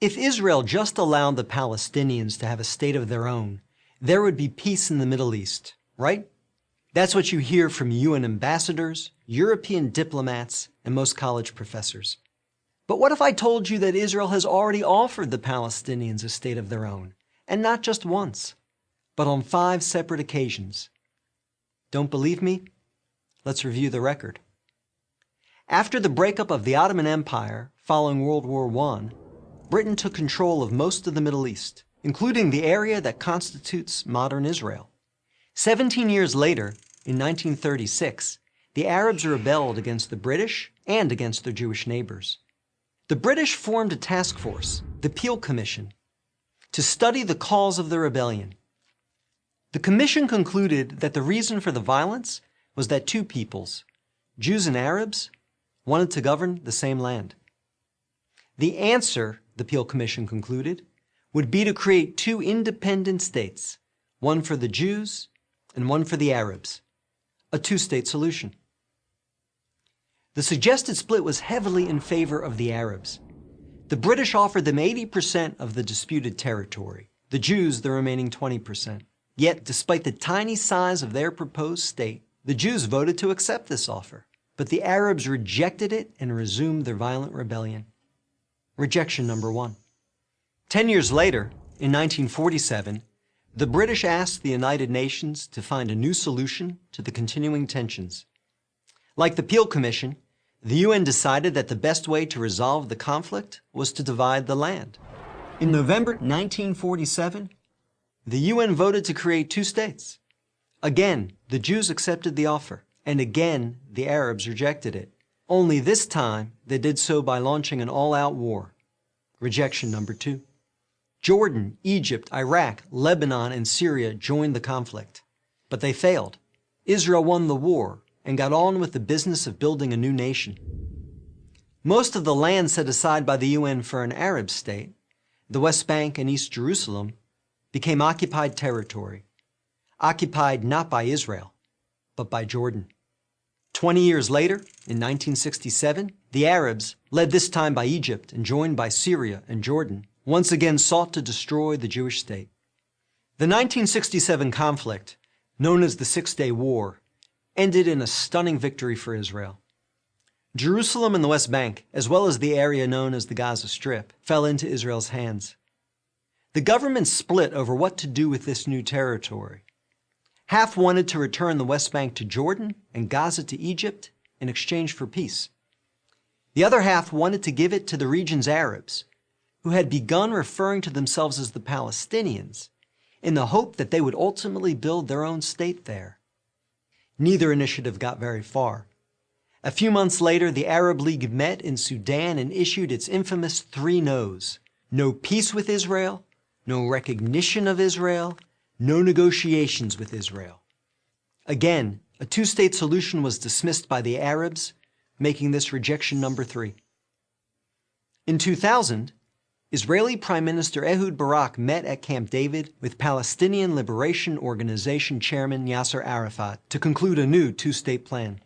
If Israel just allowed the Palestinians to have a state of their own, there would be peace in the Middle East, right? That's what you hear from UN ambassadors, European diplomats, and most college professors. But what if I told you that Israel has already offered the Palestinians a state of their own, and not just once, but on 5 separate occasions? Don't believe me? Let's review the record. After the breakup of the Ottoman Empire following World War I, Britain took control of most of the Middle East, including the area that constitutes modern Israel. 17 years later, in 1936, the Arabs rebelled against the British and against their Jewish neighbors. The British formed a task force, the Peel Commission, to study the cause of the rebellion. The commission concluded that the reason for the violence was that 2 peoples, Jews and Arabs, wanted to govern the same land. The answer, the Peel Commission concluded, would be to create 2 independent states, one for the Jews and one for the Arabs, a 2-state solution. The suggested split was heavily in favor of the Arabs. The British offered them 80% of the disputed territory, the Jews the remaining 20%. Yet, despite the tiny size of their proposed state, the Jews voted to accept this offer, but the Arabs rejected it and resumed their violent rebellion. Rejection number 1. 10 years later, in 1947, the British asked the United Nations to find a new solution to the continuing tensions. Like the Peel Commission, the UN decided that the best way to resolve the conflict was to divide the land. In November 1947, the UN voted to create 2 states. Again, the Jews accepted the offer, and again, the Arabs rejected it. Only this time, they did so by launching an all-out war. Rejection number 2. Jordan, Egypt, Iraq, Lebanon, and Syria joined the conflict. But they failed. Israel won the war and got on with the business of building a new nation. Most of the land set aside by the UN for an Arab state, the West Bank and East Jerusalem, became occupied territory, occupied not by Israel, but by Jordan. 20 years later, in 1967, the Arabs, led this time by Egypt and joined by Syria and Jordan, once again sought to destroy the Jewish state. The 1967 conflict, known as the 6-Day War, ended in a stunning victory for Israel. Jerusalem and the West Bank, as well as the area known as the Gaza Strip, fell into Israel's hands. The government split over what to do with this new territory. Half wanted to return the West Bank to Jordan and Gaza to Egypt in exchange for peace. The other half wanted to give it to the region's Arabs, who had begun referring to themselves as the Palestinians, in the hope that they would ultimately build their own state there. Neither initiative got very far. A few months later, the Arab League met in Sudan and issued its infamous 3 no's. No peace with Israel, no recognition of Israel, no negotiations with Israel. Again, a 2-state solution was dismissed by the Arabs, making this rejection number 3. In 2000, Israeli Prime Minister Ehud Barak met at Camp David with Palestinian Liberation Organization Chairman Yasser Arafat to conclude a new 2-state plan.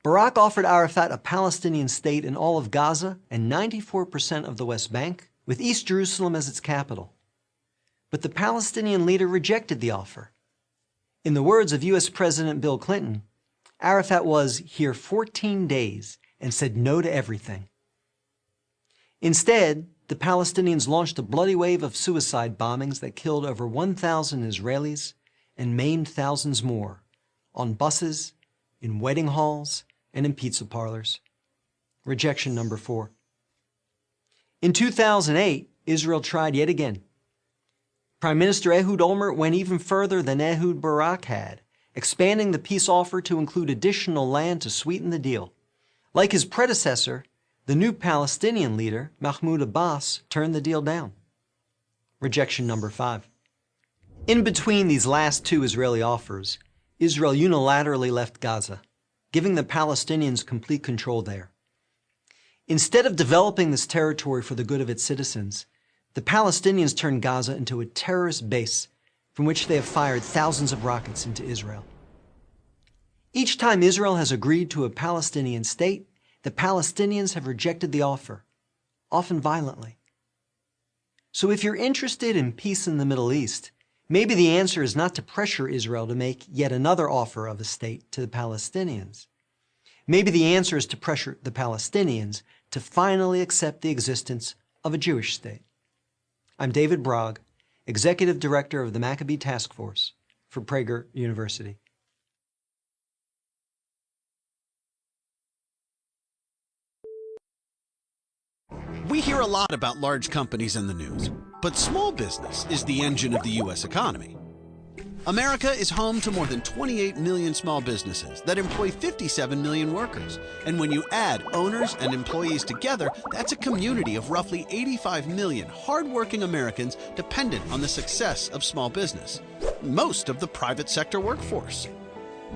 Barak offered Arafat a Palestinian state in all of Gaza and 94% of the West Bank, with East Jerusalem as its capital. But the Palestinian leader rejected the offer. In the words of U.S. President Bill Clinton, Arafat was here 14 days and said no to everything. Instead, the Palestinians launched a bloody wave of suicide bombings that killed over 1,000 Israelis and maimed thousands more, on buses, in wedding halls, and in pizza parlors. Rejection number 4. In 2008, Israel tried yet again. Prime Minister Ehud Olmert went even further than Ehud Barak had, expanding the peace offer to include additional land to sweeten the deal. Like his predecessor, the new Palestinian leader, Mahmoud Abbas, turned the deal down. Rejection number 5. In between these last 2 Israeli offers, Israel unilaterally left Gaza, giving the Palestinians complete control there. Instead of developing this territory for the good of its citizens, the Palestinians turned Gaza into a terrorist base from which they have fired thousands of rockets into Israel. Each time Israel has agreed to a Palestinian state, the Palestinians have rejected the offer, often violently. So if you're interested in peace in the Middle East, maybe the answer is not to pressure Israel to make yet another offer of a state to the Palestinians. Maybe the answer is to pressure the Palestinians to finally accept the existence of a Jewish state. I'm David Brog, Executive Director of the Maccabee Task Force for Prager University. We hear a lot about large companies in the news, but small business is the engine of the U.S. economy. America is home to more than 28 million small businesses that employ 57 million workers. And when you add owners and employees together, that's a community of roughly 85 million hardworking Americans dependent on the success of small business, most of the private sector workforce.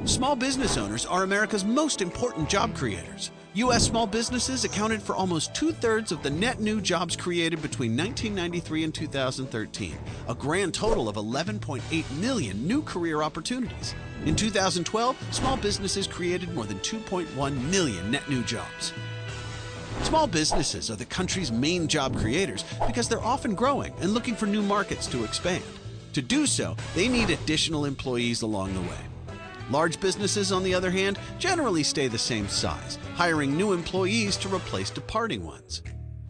Small business owners are America's most important job creators. U.S. small businesses accounted for almost 2/3 of the net new jobs created between 1993 and 2013, a grand total of 11.8 million new career opportunities. In 2012, small businesses created more than 2.1 million net new jobs. Small businesses are the country's main job creators because they're often growing and looking for new markets to expand. To do so, they need additional employees along the way. Large businesses, on the other hand, generally stay the same size, hiring new employees to replace departing ones.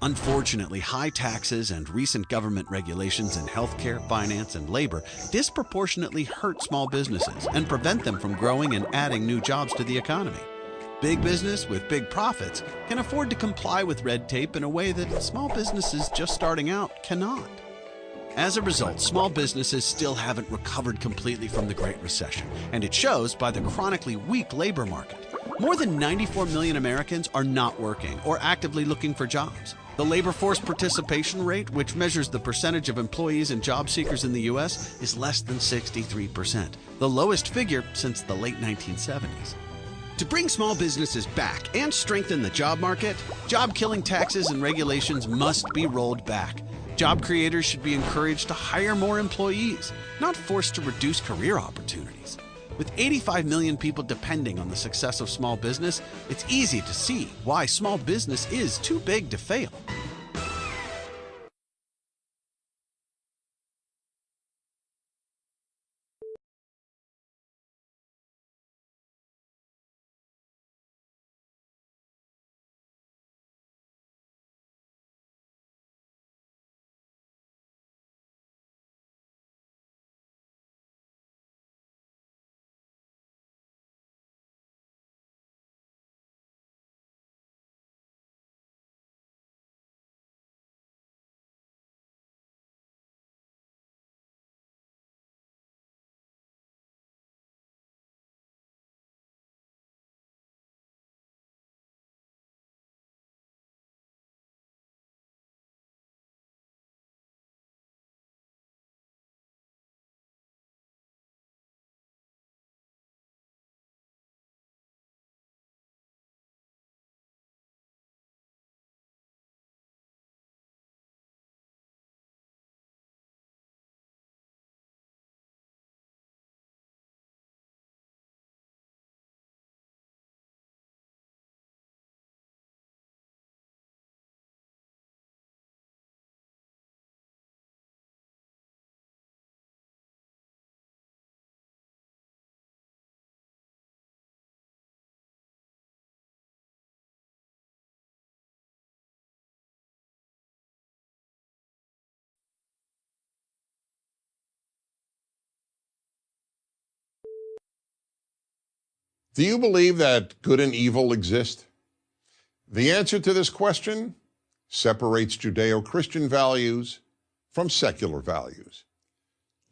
Unfortunately, high taxes and recent government regulations in healthcare, finance, and labor disproportionately hurt small businesses and prevent them from growing and adding new jobs to the economy. Big business with big profits can afford to comply with red tape in a way that small businesses just starting out cannot. As a result, small businesses still haven't recovered completely from the Great Recession, and it shows by the chronically weak labor market. More than 94 million Americans are not working or actively looking for jobs. The labor force participation rate, which measures the percentage of employees and job seekers in the U.S., is less than 63%, the lowest figure since the late 1970s. To bring small businesses back and strengthen the job market, job-killing taxes and regulations must be rolled back. Job creators should be encouraged to hire more employees, not forced to reduce career opportunities. With 85 million people depending on the success of small business, it's easy to see why small business is too big to fail. Do you believe that good and evil exist? The answer to this question separates Judeo-Christian values from secular values.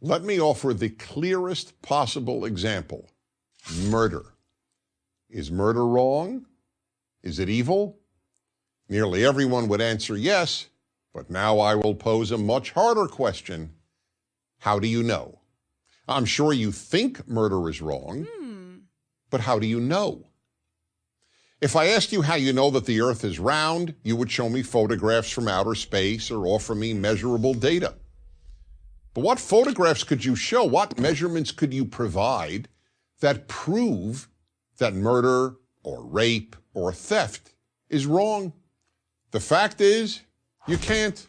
Let me offer the clearest possible example: murder. Is murder wrong? Is it evil? Nearly everyone would answer yes, but now I will pose a much harder question. How do you know? I'm sure you think murder is wrong, but how do you know? If I asked you how you know that the earth is round, you would show me photographs from outer space or offer me measurable data. But what photographs could you show? What measurements could you provide that prove that murder or rape or theft is wrong? The fact is, you can't.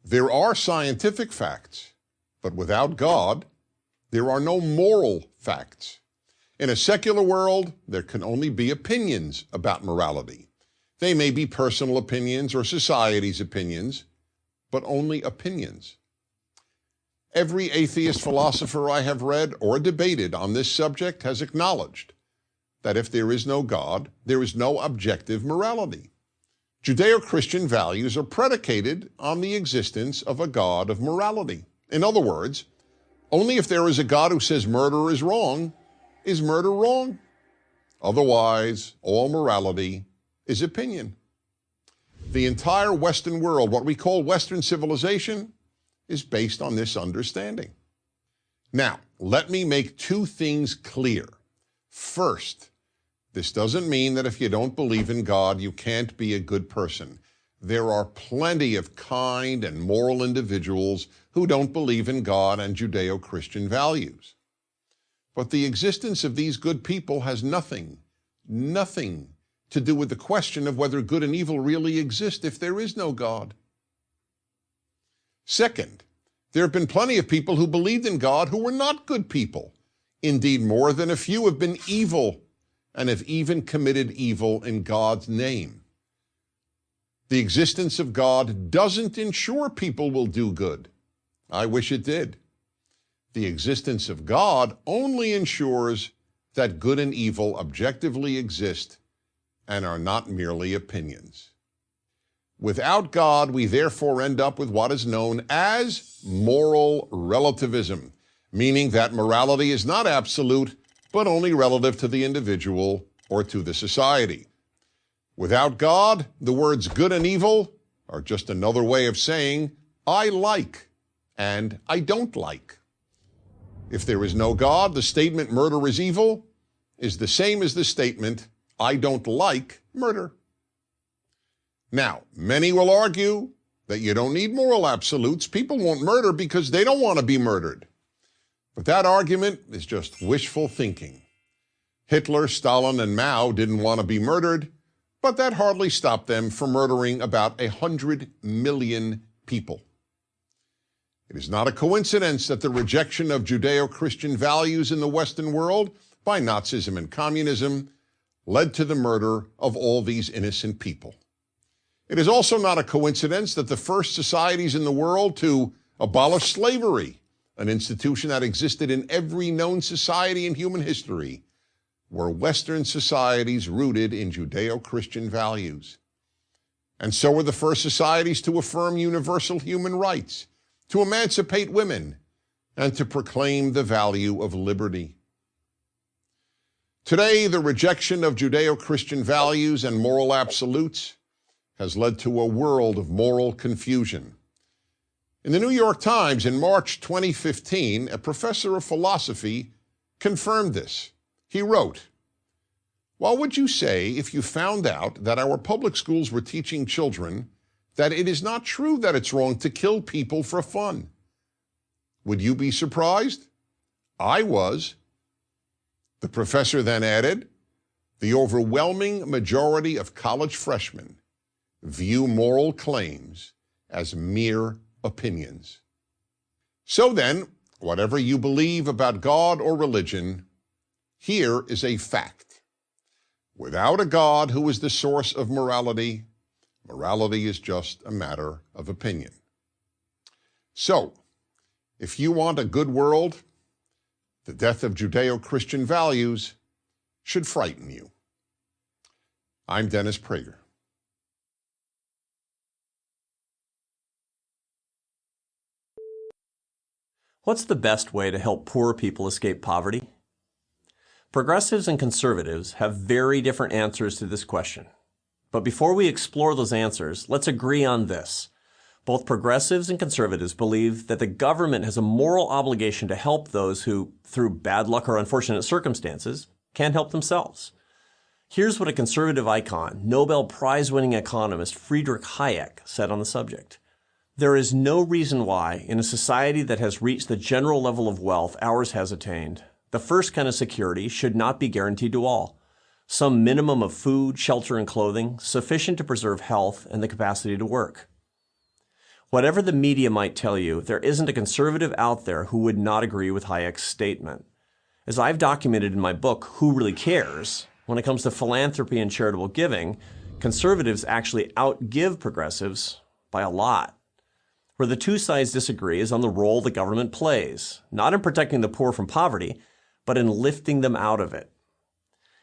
There are scientific facts, but without God, there are no moral facts. In a secular world, there can only be opinions about morality. They may be personal opinions or society's opinions, but only opinions. Every atheist philosopher I have read or debated on this subject has acknowledged that if there is no God, there is no objective morality. Judeo-Christian values are predicated on the existence of a God of morality. In other words, only if there is a God who says murder is murder wrong. Otherwise, all morality is opinion. The entire Western world, what we call Western civilization, is based on this understanding. Now, let me make two things clear. First, this doesn't mean that if you don't believe in God, you can't be a good person. There are plenty of kind and moral individuals who don't believe in God and Judeo-Christian values. But the existence of these good people has nothing to do with the question of whether good and evil really exist if there is no God. Second, there have been plenty of people who believed in God who were not good people. Indeed, more than a few have been evil and have even committed evil in God's name. The existence of God doesn't ensure people will do good. I wish it did. The existence of God only ensures that good and evil objectively exist and are not merely opinions. Without God, we therefore end up with what is known as moral relativism, meaning that morality is not absolute, but only relative to the individual or to the society. Without God, the words good and evil are just another way of saying I like and I don't like. If there is no God, the statement murder is evil is the same as the statement I don't like murder. Now, many will argue that you don't need moral absolutes. People won't murder because they don't want to be murdered. But that argument is just wishful thinking. Hitler, Stalin, and Mao didn't want to be murdered, but that hardly stopped them from murdering about 100 million people. It is not a coincidence that the rejection of Judeo-Christian values in the Western world by Nazism and communism led to the murder of all these innocent people. It is also not a coincidence that the first societies in the world to abolish slavery, an institution that existed in every known society in human history, were Western societies rooted in Judeo-Christian values. And so were the first societies to affirm universal human rights, to emancipate women, and to proclaim the value of liberty. Today, the rejection of Judeo-Christian values and moral absolutes has led to a world of moral confusion. In the New York Times in March 2015, a professor of philosophy confirmed this. He wrote, "What would you say if you found out that our public schools were teaching children that it is not true that it's wrong to kill people for fun? Would you be surprised? I was." The professor then added, "The overwhelming majority of college freshmen view moral claims as mere opinions." So then, whatever you believe about God or religion, here is a fact. Without a God who is the source of morality, morality is just a matter of opinion. So, if you want a good world, the death of Judeo-Christian values should frighten you. I'm Dennis Prager. What's the best way to help poor people escape poverty? Progressives and conservatives have very different answers to this question. But before we explore those answers, let's agree on this. Both progressives and conservatives believe that the government has a moral obligation to help those who, through bad luck or unfortunate circumstances, can't help themselves. Here's what a conservative icon, Nobel Prize-winning economist Friedrich Hayek said on the subject. "There is no reason why, in a society that has reached the general level of wealth ours has attained, the first kind of security should not be guaranteed to all. Some minimum of food, shelter, and clothing, sufficient to preserve health and the capacity to work. Whatever the media might tell you, there isn't a conservative out there who would not agree with Hayek's statement. As I've documented in my book, Who Really Cares?, when it comes to philanthropy and charitable giving, conservatives actually outgive progressives by a lot. Where the two sides disagree is on the role the government plays, not in protecting the poor from poverty, but in lifting them out of it.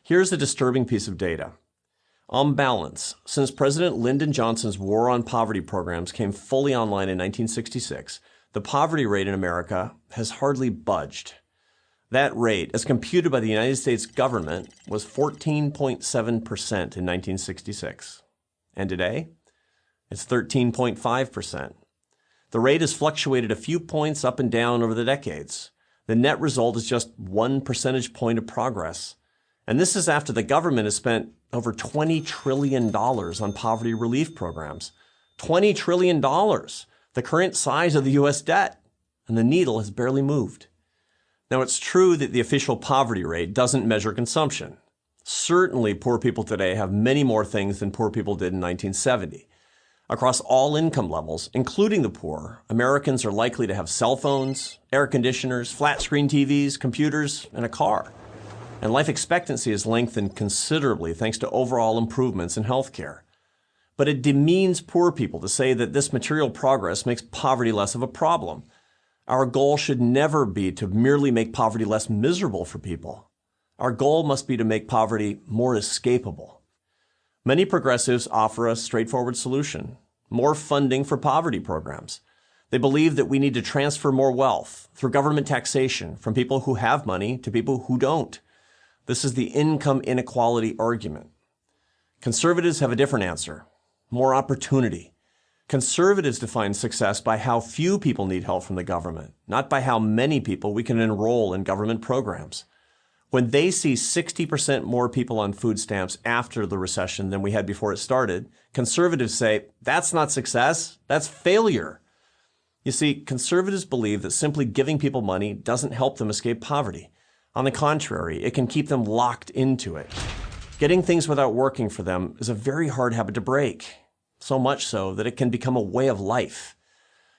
Here's a disturbing piece of data. On balance, since President Lyndon Johnson's War on Poverty programs came fully online in 1966, the poverty rate in America has hardly budged. That rate, as computed by the United States government, was 14.7% in 1966. And today, it's 13.5%. The rate has fluctuated a few points up and down over the decades. The net result is just 1 percentage point of progress. And this is after the government has spent over $20 trillion on poverty relief programs. $20 trillion, the current size of the U.S. debt. And the needle has barely moved. Now, it's true that the official poverty rate doesn't measure consumption. Certainly, poor people today have many more things than poor people did in 1970. Across all income levels, including the poor, Americans are likely to have cell phones, air conditioners, flat-screen TVs, computers, and a car. And life expectancy has lengthened considerably thanks to overall improvements in healthcare. But it demeans poor people to say that this material progress makes poverty less of a problem. Our goal should never be to merely make poverty less miserable for people. Our goal must be to make poverty more escapable. Many progressives offer a straightforward solution: more funding for poverty programs. They believe that we need to transfer more wealth through government taxation from people who have money to people who don't. This is the income inequality argument. Conservatives have a different answer: more opportunity. Conservatives define success by how few people need help from the government, not by how many people we can enroll in government programs. When they see 60% more people on food stamps after the recession than we had before it started, conservatives say, that's not success, that's failure. You see, conservatives believe that simply giving people money doesn't help them escape poverty. On the contrary, it can keep them locked into it. Getting things without working for them is a very hard habit to break. So much so that it can become a way of life.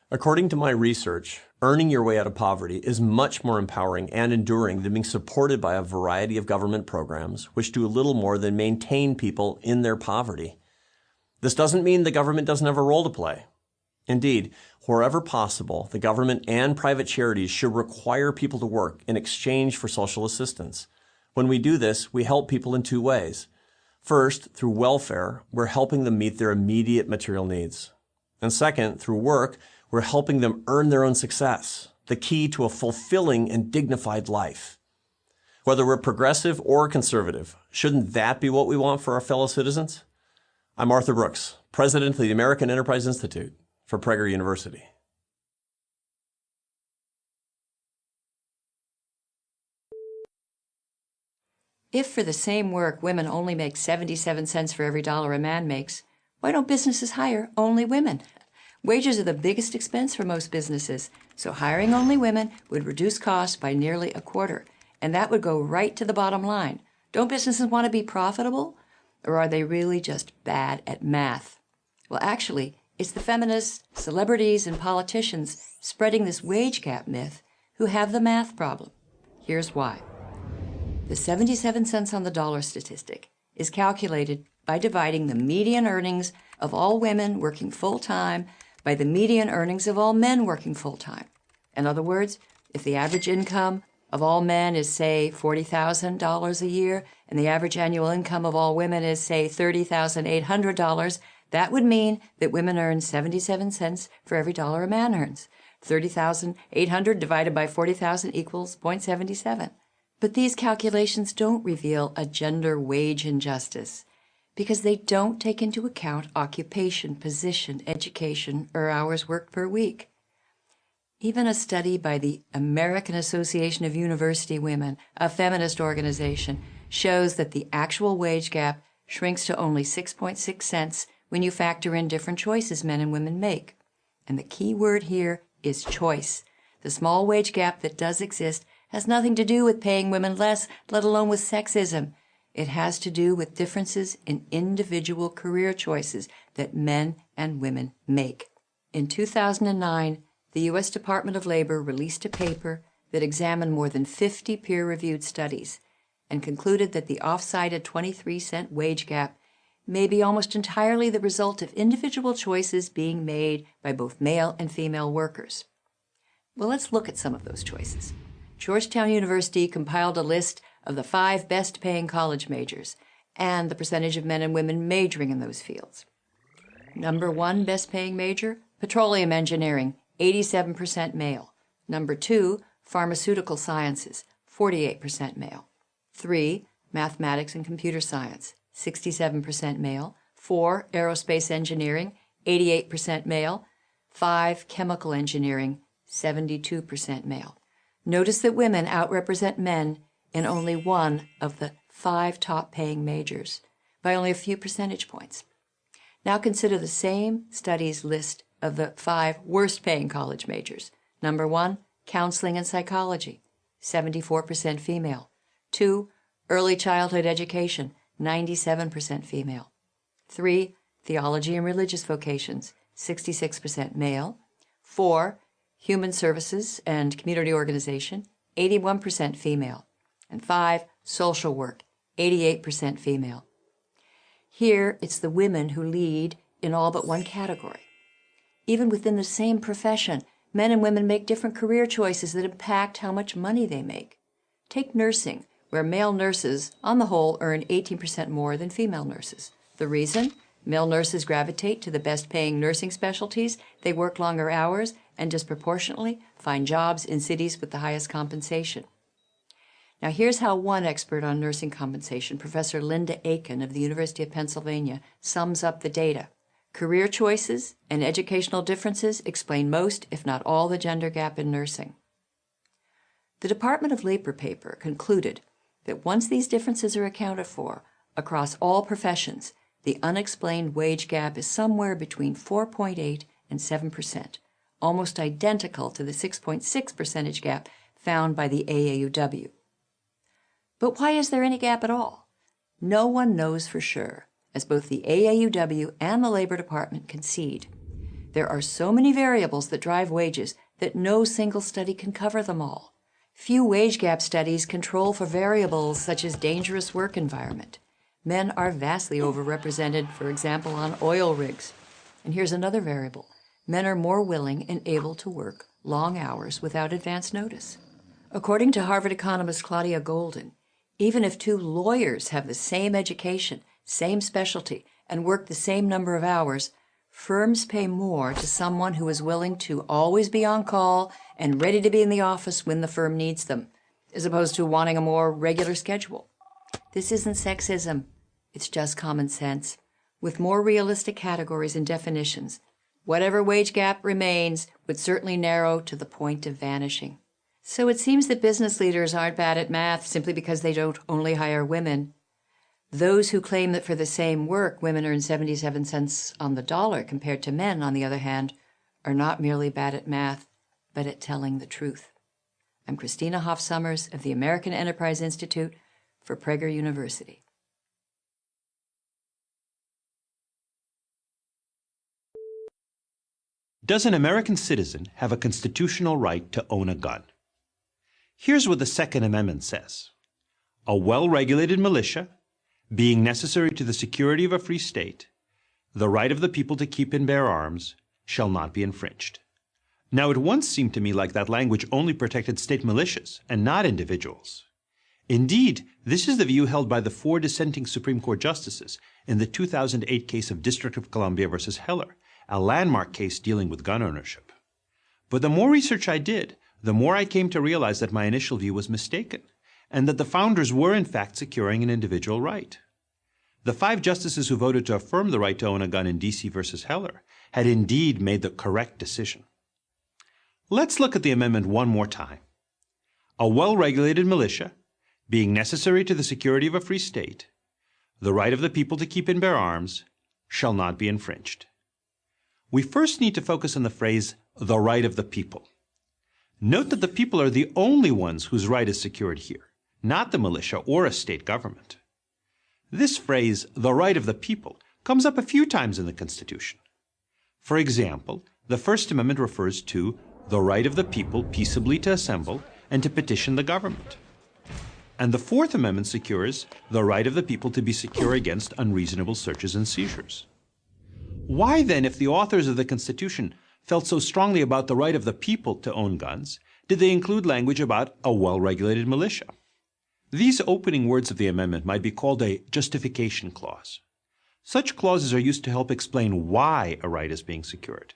According to my research, earning your way out of poverty is much more empowering and enduring than being supported by a variety of government programs which do little more than maintain people in their poverty. This doesn't mean the government doesn't have a role to play. Indeed, wherever possible, the government and private charities should require people to work in exchange for social assistance. When we do this, we help people in two ways. First, through welfare, we're helping them meet their immediate material needs. And second, through work, we're helping them earn their own success, the key to a fulfilling and dignified life. Whether we're progressive or conservative, shouldn't that be what we want for our fellow citizens? I'm Arthur Brooks, president of the American Enterprise Institute for Prager University. If for the same work women only make 77 cents for every dollar a man makes, why don't businesses hire only women? Wages are the biggest expense for most businesses, so hiring only women would reduce costs by nearly a quarter, and that would go right to the bottom line. Don't businesses want to be profitable? Or are they really just bad at math? Well, actually, it's the feminists, celebrities, and politicians spreading this wage gap myth who have the math problem. Here's why. The 77 cents on the dollar statistic is calculated by dividing the median earnings of all women working full-time by the median earnings of all men working full-time. In other words, if the average income of all men is, say, $40,000 a year, and the average annual income of all women is, say, $30,800, that would mean that women earn 77 cents for every dollar a man earns. 30,800 divided by 40,000 equals 0.77. But these calculations don't reveal a gender wage injustice because they don't take into account occupation, position, education, or hours worked per week. Even a study by the American Association of University Women, a feminist organization, shows that the actual wage gap shrinks to only 6.6 cents when you factor in different choices men and women make. And the key word here is choice. The small wage gap that does exist has nothing to do with paying women less, let alone with sexism. It has to do with differences in individual career choices that men and women make. In 2009, the U.S. Department of Labor released a paper that examined more than 50 peer-reviewed studies and concluded that the oft-cited 23-cent wage gap may be almost entirely the result of individual choices being made by both male and female workers. Well, let's look at some of those choices. Georgetown University compiled a list of the 5 best-paying college majors and the percentage of men and women majoring in those fields. Number 1 best-paying major, petroleum engineering, 87% male. Number 2, pharmaceutical sciences, 48% male. 3, mathematics and computer science, 67% male. 4, aerospace engineering, 88% male. 5, chemical engineering, 72% male. Notice that women outrepresent men in only one of the 5 top-paying majors by only a few percentage points. Now consider the same study's list of the 5 worst-paying college majors. Number 1, counseling and psychology, 74% female. 2, early childhood education, 97% female. 3, theology and religious vocations, 66% male. 4, human services and community organization, 81% female. And 5, social work, 88% female. Here, it's the women who lead in all but one category. Even within the same profession, men and women make different career choices that impact how much money they make. Take nursing, where male nurses, on the whole, earn 18% more than female nurses. The reason? Male nurses gravitate to the best-paying nursing specialties, they work longer hours, and disproportionately find jobs in cities with the highest compensation. Now here's how one expert on nursing compensation, Professor Linda Aiken of the University of Pennsylvania, sums up the data. Career choices and educational differences explain most, if not all, the gender gap in nursing. The Department of Labor paper concluded that once these differences are accounted for across all professions, the unexplained wage gap is somewhere between 4.8 and 7%, almost identical to the 6.6 percentage gap found by the AAUW. But why is there any gap at all? No one knows for sure, as both the AAUW and the Labor Department concede. There are so many variables that drive wages that no single study can cover them all. Few wage gap studies control for variables such as dangerous work environment. Men are vastly overrepresented, for example, on oil rigs. And here's another variable. Men are more willing and able to work long hours without advance notice. According to Harvard economist Claudia Golden, even if 2 lawyers have the same education, same specialty, and work the same number of hours, firms pay more to someone who is willing to always be on call and ready to be in the office when the firm needs them, as opposed to wanting a more regular schedule. This isn't sexism. It's just common sense. With more realistic categories and definitions, whatever wage gap remains would certainly narrow to the point of vanishing. So it seems that business leaders aren't bad at math simply because they don't only hire women. Those who claim that for the same work women earn 77 cents on the dollar compared to men, on the other hand, are not merely bad at math, but at telling the truth. I'm Christina Hoff Sommers of the American Enterprise Institute for Prager University. Does an American citizen have a constitutional right to own a gun? Here's what the Second Amendment says. A well-regulated militia, being necessary to the security of a free state, the right of the people to keep and bear arms, shall not be infringed. Now, it once seemed to me like that language only protected state militias and not individuals. Indeed, this is the view held by the 4 dissenting Supreme Court justices in the 2008 case of District of Columbia versus Heller, a landmark case dealing with gun ownership. But the more research I did, the more I came to realize that my initial view was mistaken, and that the founders were in fact securing an individual right. The 5 justices who voted to affirm the right to own a gun in D.C. versus Heller had indeed made the correct decision. Let's look at the amendment one more time. A well-regulated militia, being necessary to the security of a free state, the right of the people to keep and bear arms, shall not be infringed. We first need to focus on the phrase, the right of the people. Note that the people are the only ones whose right is secured here, not the militia or a state government. This phrase, the right of the people, comes up a few times in the Constitution. For example, The First Amendment refers to the right of the people peaceably to assemble and to petition the government. And the Fourth Amendment secures the right of the people to be secure against unreasonable searches and seizures. Why then, if the authors of the Constitution felt so strongly about the right of the people to own guns, did they include language about a well-regulated militia? These opening words of the amendment might be called a justification clause. Such clauses are used to help explain why a right is being secured.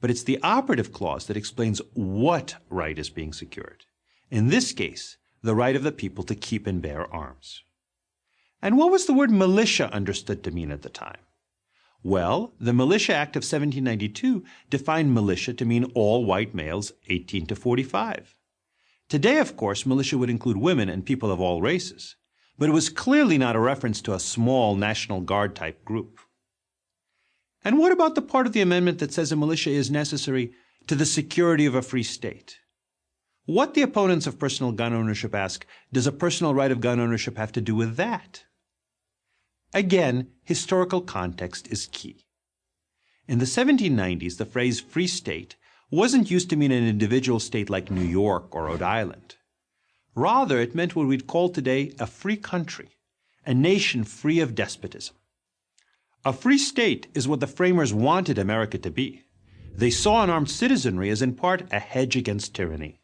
But it's the operative clause that explains what right is being secured. In this case, the right of the people to keep and bear arms. And what was the word militia understood to mean at the time? Well, the Militia Act of 1792 defined militia to mean all white males 18 to 45. Today, of course, militia would include women and people of all races, but it was clearly not a reference to a small National Guard type group. And what about the part of the amendment that says a militia is necessary to the security of a free state? What the opponents of personal gun ownership ask, does a personal right of gun ownership have to do with that? Again, historical context is key. In the 1790s, the phrase free state wasn't used to mean an individual state like New York or Rhode Island. Rather, it meant what we'd call today a free country, a nation free of despotism. A free state is what the framers wanted America to be. They saw an armed citizenry as in part a hedge against tyranny.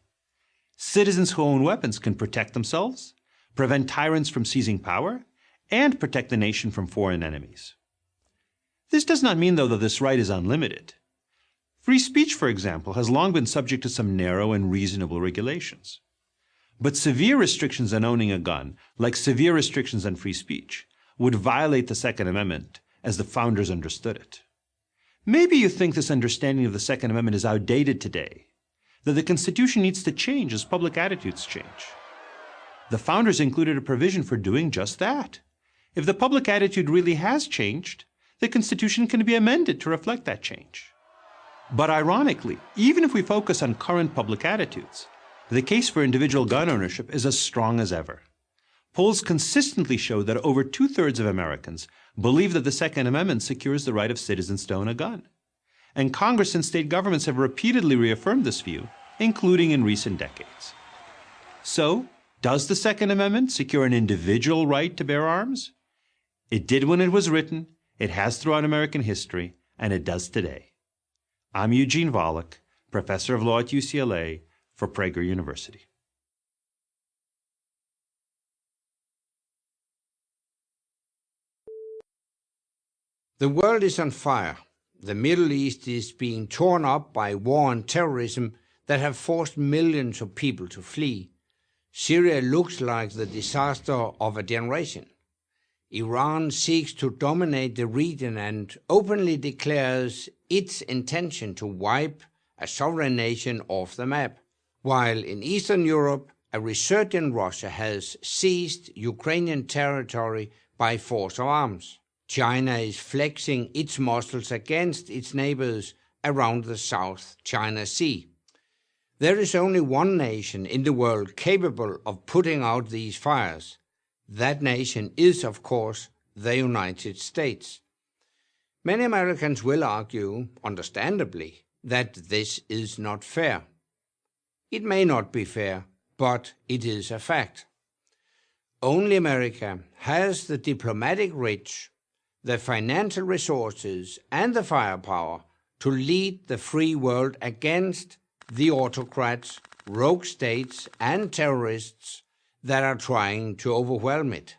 Citizens who own weapons can protect themselves, prevent tyrants from seizing power, and protect the nation from foreign enemies. This does not mean, though, that this right is unlimited. Free speech, for example, has long been subject to some narrow and reasonable regulations. But severe restrictions on owning a gun, like severe restrictions on free speech, would violate the Second Amendment as the founders understood it. Maybe you think this understanding of the Second Amendment is outdated today, that the Constitution needs to change as public attitudes change. The founders included a provision for doing just that. If the public attitude really has changed, the Constitution can be amended to reflect that change. But ironically, even if we focus on current public attitudes, the case for individual gun ownership is as strong as ever. Polls consistently show that over 2/3 of Americans believe that the Second Amendment secures the right of citizens to own a gun. And Congress and state governments have repeatedly reaffirmed this view, including in recent decades. So, does the Second Amendment secure an individual right to bear arms? It did when it was written, it has throughout American history, and it does today. I'm Eugene Volokh, professor of law at UCLA for Prager University. The world is on fire. The Middle East is being torn up by war and terrorism that have forced millions of people to flee. Syria looks like the disaster of a generation. Iran seeks to dominate the region and openly declares its intention to wipe a sovereign nation off the map, while in Eastern Europe, a resurgent Russia has seized Ukrainian territory by force of arms. China is flexing its muscles against its neighbors around the South China Sea. There is only one nation in the world capable of putting out these fires. That nation is, of course, the United States. Many Americans will argue, understandably, that this is not fair. It may not be fair, but it is a fact. Only America has the diplomatic reach, the financial resources, and the firepower to lead the free world against the autocrats, rogue states, and terrorists that are trying to overwhelm it.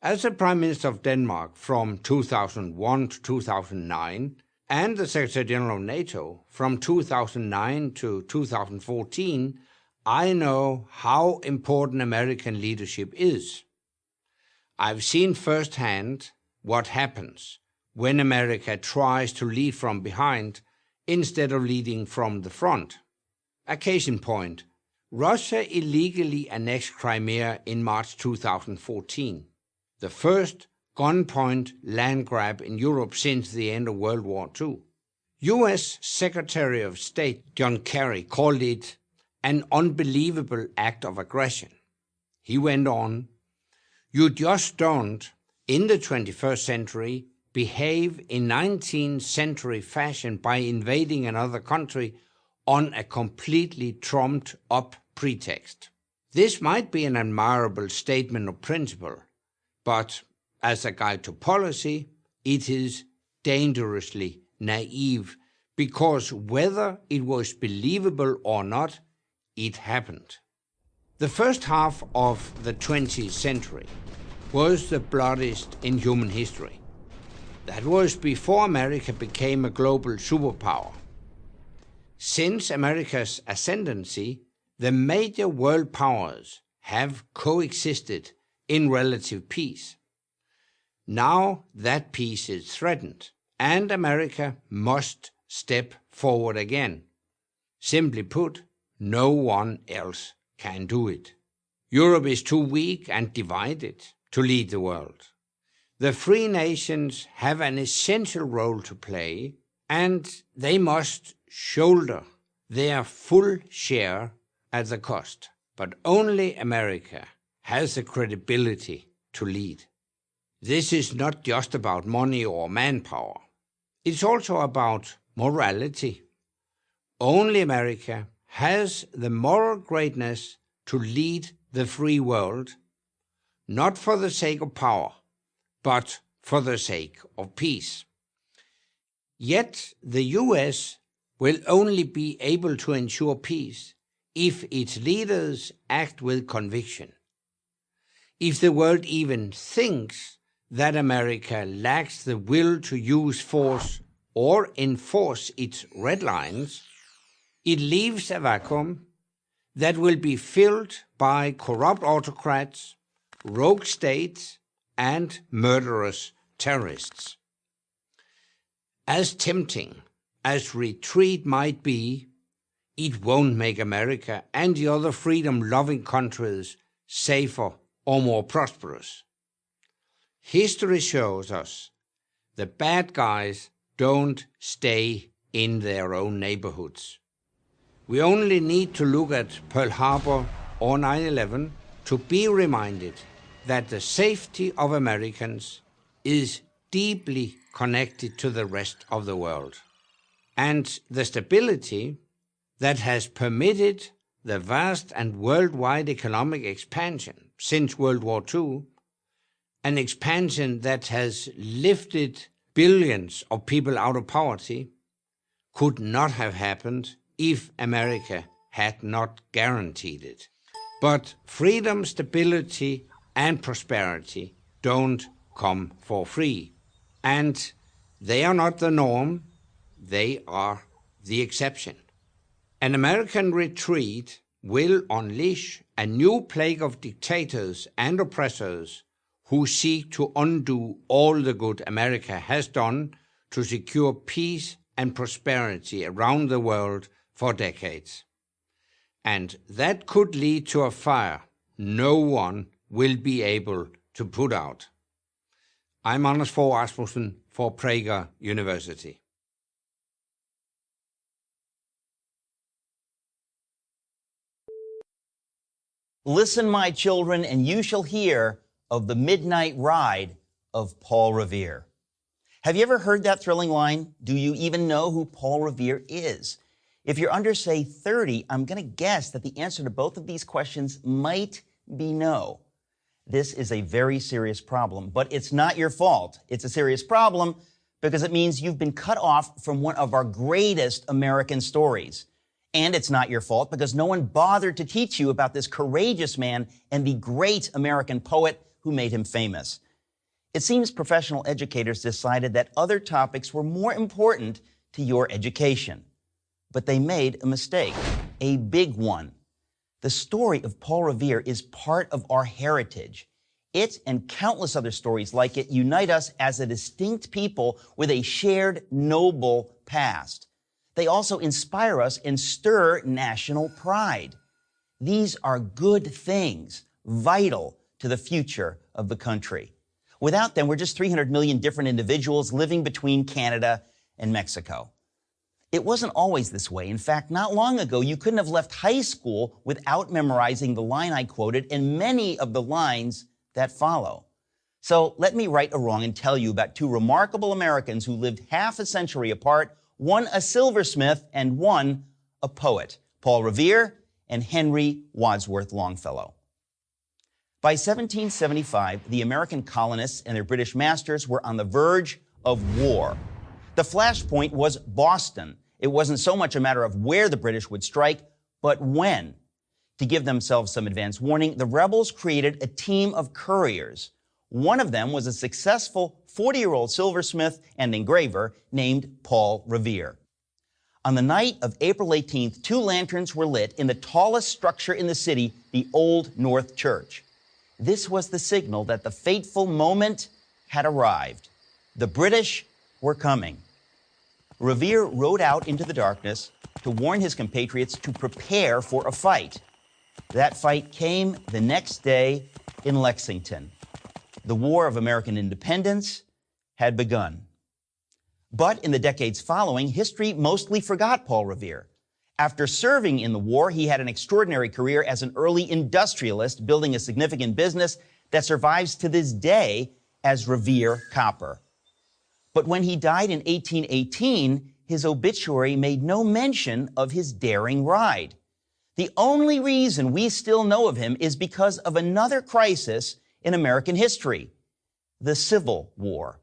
As the Prime Minister of Denmark from 2001 to 2009, and the Secretary General of NATO from 2009 to 2014, I know how important American leadership is. I've seen firsthand what happens when America tries to lead from behind instead of leading from the front. A case in point, Russia illegally annexed Crimea in March 2014, the first gunpoint land grab in Europe since the end of World War II. U.S. Secretary of State John Kerry called it an unbelievable act of aggression. He went on, "You just don't, in the 21st century, behave in 19th century fashion by invading another country on a completely trumped up pretext. This might be an admirable statement of principle, but as a guide to policy, it is dangerously naive, because whether it was believable or not, it happened. The first half of the 20th century was the bloodiest in human history. That was before America became a global superpower. Since America's ascendancy, the major world powers have coexisted in relative peace. Now that peace is threatened, and America must step forward again. Simply put, no one else can do it. Europe is too weak and divided to lead the world. The free nations have an essential role to play, and they must shoulder their full share at the cost. But only America has the credibility to lead. This is not just about money or manpower. It's also about morality. Only America has the moral greatness to lead the free world, not for the sake of power, but for the sake of peace. Yet the US will only be able to ensure peace if its leaders act with conviction. If the world even thinks that America lacks the will to use force or enforce its red lines, it leaves a vacuum that will be filled by corrupt autocrats, rogue states, and murderous terrorists. As tempting as retreat might be, it won't make America and the other freedom-loving countries safer or more prosperous. History shows us the bad guys don't stay in their own neighborhoods. We only need to look at Pearl Harbor or 9/11 to be reminded that the safety of Americans is deeply connected to the rest of the world. And the stability that has permitted the vast and worldwide economic expansion since World War II, an expansion that has lifted billions of people out of poverty, could not have happened if America had not guaranteed it. But freedom, stability, and prosperity don't come for free. And they are not the norm, they are the exception. An American retreat will unleash a new plague of dictators and oppressors who seek to undo all the good America has done to secure peace and prosperity around the world for decades. And that could lead to a fire no one will be able to put out. I'm Anders Fogh Rasmussen for Prager University. Listen, my children, and you shall hear of the midnight ride of Paul Revere. Have you ever heard that thrilling line? Do you even know who Paul Revere is? If you're under, say, 30, I'm going to guess that the answer to both of these questions might be no. This is a very serious problem, but it's not your fault. It's a serious problem because it means you've been cut off from one of our greatest American stories. And it's not your fault because no one bothered to teach you about this courageous man and the great American poet who made him famous. It seems professional educators decided that other topics were more important to your education. But they made a mistake, a big one. The story of Paul Revere is part of our heritage. It and countless other stories like it unite us as a distinct people with a shared noble past. They also inspire us and stir national pride. These are good things, vital to the future of the country. Without them, we're just 300 million different individuals living between Canada and Mexico. It wasn't always this way. In fact, not long ago, you couldn't have left high school without memorizing the line I quoted and many of the lines that follow. So let me right a wrong and tell you about two remarkable Americans who lived half a century apart, one a silversmith and one a poet, Paul Revere and Henry Wadsworth Longfellow. By 1775, the American colonists and their British masters were on the verge of war. The flashpoint was Boston. It wasn't so much a matter of where the British would strike, but when. To give themselves some advance warning, the rebels created a team of couriers. One of them was a successful 40-year-old silversmith and engraver named Paul Revere. On the night of April 18th, 2 lanterns were lit in the tallest structure in the city, the Old North Church. This was the signal that the fateful moment had arrived. The British were coming. Revere rode out into the darkness to warn his compatriots to prepare for a fight. That fight came the next day in Lexington. The War of American Independence had begun. But in the decades following, history mostly forgot Paul Revere. After serving in the war, he had an extraordinary career as an early industrialist, building a significant business that survives to this day as Revere Copper. But when he died in 1818, his obituary made no mention of his daring ride. The only reason we still know of him is because of another crisis in American history, the Civil War.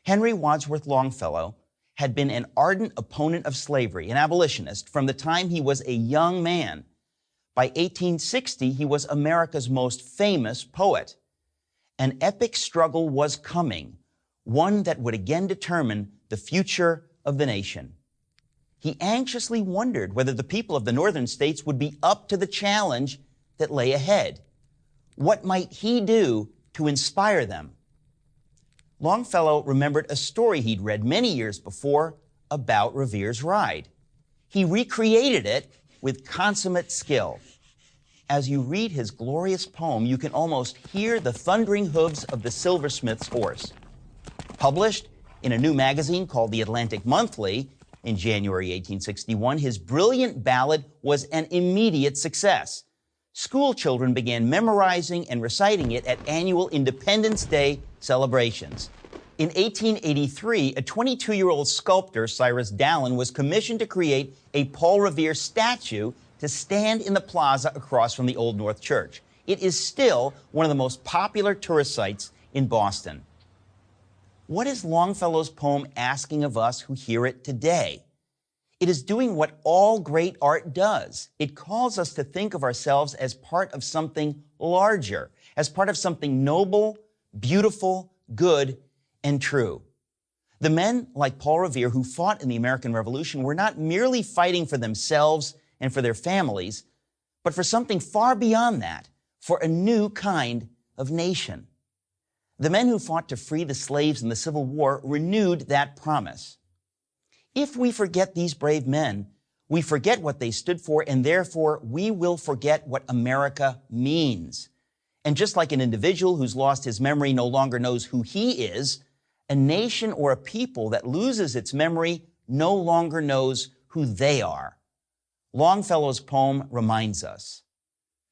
Henry Wadsworth Longfellow had been an ardent opponent of slavery, an abolitionist, from the time he was a young man. By 1860, he was America's most famous poet. An epic struggle was coming, one that would again determine the future of the nation. He anxiously wondered whether the people of the northern states would be up to the challenge that lay ahead. What might he do to inspire them? Longfellow remembered a story he'd read many years before about Revere's ride. He recreated it with consummate skill. As you read his glorious poem, you can almost hear the thundering hooves of the silversmith's horse. Published in a new magazine called The Atlantic Monthly in January 1861, his brilliant ballad was an immediate success. School children began memorizing and reciting it at annual Independence Day celebrations. In 1883, a 22-year-old sculptor, Cyrus Dallin, was commissioned to create a Paul Revere statue to stand in the plaza across from the Old North Church. It is still one of the most popular tourist sites in Boston. What is Longfellow's poem asking of us who hear it today? It is doing what all great art does. It calls us to think of ourselves as part of something larger, as part of something noble, beautiful, good, and true. The men like Paul Revere who fought in the American Revolution were not merely fighting for themselves and for their families, but for something far beyond that, for a new kind of nation. The men who fought to free the slaves in the Civil War renewed that promise. If we forget these brave men, we forget what they stood for, and therefore we will forget what America means. And just like an individual who's lost his memory no longer knows who he is, a nation or a people that loses its memory no longer knows who they are. Longfellow's poem reminds us.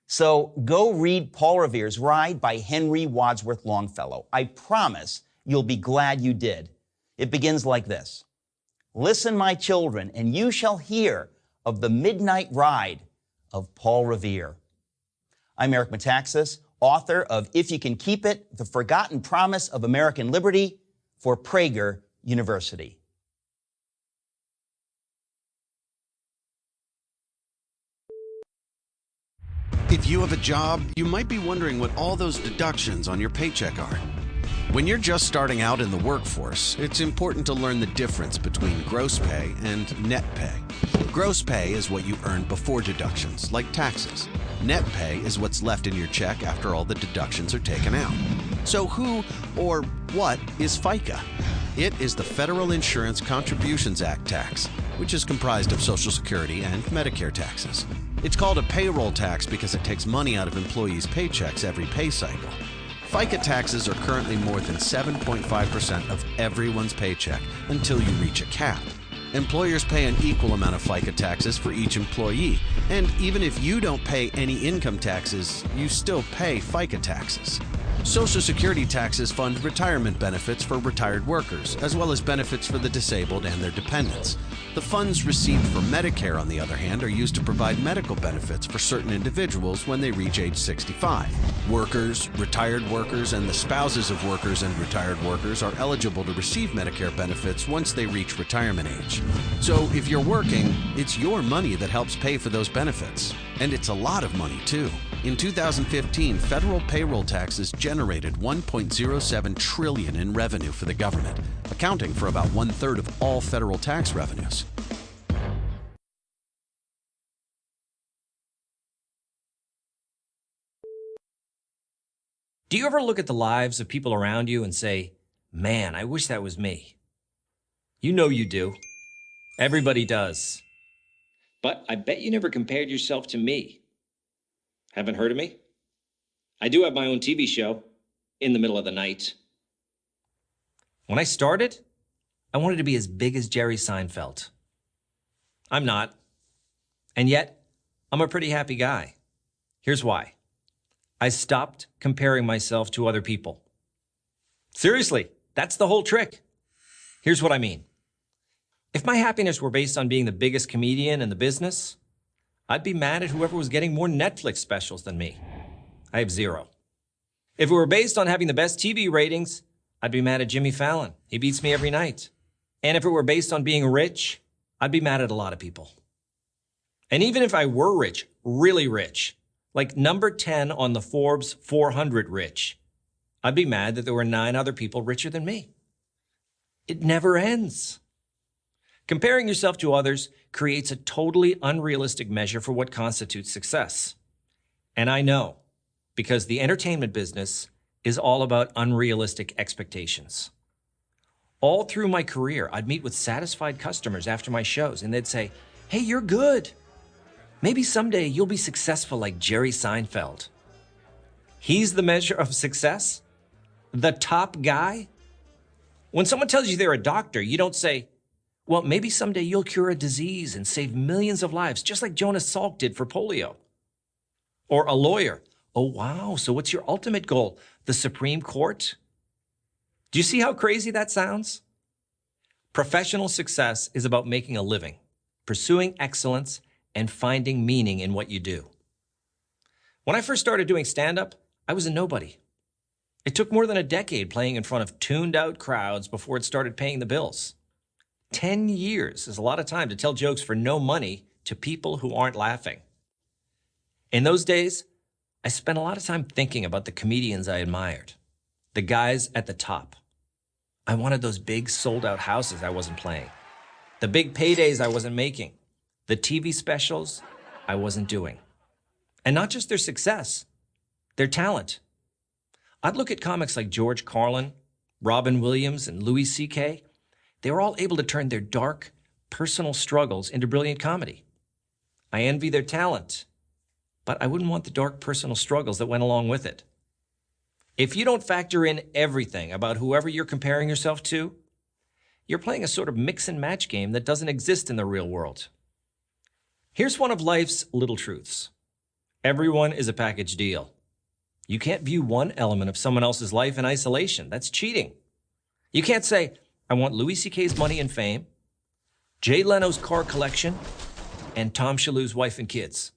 So go read Paul Revere's Ride by Henry Wadsworth Longfellow. I promise you'll be glad you did. It begins like this. Listen, my children, and you shall hear of the midnight ride of Paul Revere. I'm Eric Metaxas, author of If You Can Keep It, The Forgotten Promise of American Liberty for Prager University. If you have a job, you might be wondering what all those deductions on your paycheck are. When you're just starting out in the workforce, it's important to learn the difference between gross pay and net pay. Gross pay is what you earn before deductions, like taxes. Net pay is what's left in your check after all the deductions are taken out. So who or what is FICA? It is the Federal Insurance Contributions Act tax, which is comprised of Social Security and Medicare taxes. It's called a payroll tax because it takes money out of employees' paychecks every pay cycle. FICA taxes are currently more than 7.5% of everyone's paycheck until you reach a cap. Employers pay an equal amount of FICA taxes for each employee, and even if you don't pay any income taxes, you still pay FICA taxes. Social Security taxes fund retirement benefits for retired workers, as well as benefits for the disabled and their dependents. The funds received from Medicare, on the other hand, are used to provide medical benefits for certain individuals when they reach age 65. Workers, retired workers, and the spouses of workers and retired workers are eligible to receive Medicare benefits once they reach retirement age. So if you're working, it's your money that helps pay for those benefits. And it's a lot of money, too. In 2015, federal payroll taxes generated $1.07 trillion in revenue for the government, accounting for about 1/3 of all federal tax revenues. Do you ever look at the lives of people around you and say, man, I wish that was me? You know you do. Everybody does. But I bet you never compared yourself to me. Haven't heard of me? I do have my own TV show, In the Middle of the Night. When I started, I wanted to be as big as Jerry Seinfeld. I'm not. And yet, I'm a pretty happy guy. Here's why. I stopped comparing myself to other people. Seriously, that's the whole trick. Here's what I mean. If my happiness were based on being the biggest comedian in the business, I'd be mad at whoever was getting more Netflix specials than me. I have 0. If it were based on having the best TV ratings, I'd be mad at Jimmy Fallon. He beats me every night. And if it were based on being rich, I'd be mad at a lot of people. And even if I were rich, really rich, like number 10 on the Forbes 400 rich, I'd be mad that there were 9 other people richer than me. It never ends. Comparing yourself to others creates a totally unrealistic measure for what constitutes success. And I know, because the entertainment business is all about unrealistic expectations. All through my career, I'd meet with satisfied customers after my shows, and they'd say, hey, you're good. Maybe someday you'll be successful like Jerry Seinfeld. He's the measure of success? The top guy? When someone tells you they're a doctor, you don't say, well, maybe someday you'll cure a disease and save millions of lives, just like Jonas Salk did for polio. Or a lawyer. Oh, wow, so what's your ultimate goal? The Supreme Court? Do you see how crazy that sounds? Professional success is about making a living, pursuing excellence, and finding meaning in what you do. When I first started doing stand-up, I was a nobody. It took more than a decade playing in front of tuned-out crowds before it started paying the bills. 10 years is a lot of time to tell jokes for no money to people who aren't laughing. In those days, I spent a lot of time thinking about the comedians I admired, the guys at the top. I wanted those big sold-out houses I wasn't playing, the big paydays I wasn't making, the TV specials I wasn't doing. And not just their success, their talent. I'd look at comics like George Carlin, Robin Williams, and Louis C.K. They were all able to turn their dark, personal struggles into brilliant comedy. I envy their talent, but I wouldn't want the dark personal struggles that went along with it. If you don't factor in everything about whoever you're comparing yourself to, you're playing a sort of mix and match game that doesn't exist in the real world. Here's one of life's little truths. Everyone is a package deal. You can't view one element of someone else's life in isolation. That's cheating. You can't say, I want Louis C.K.'s money and fame, Jay Leno's car collection, and Tom Shalhoub's wife and kids.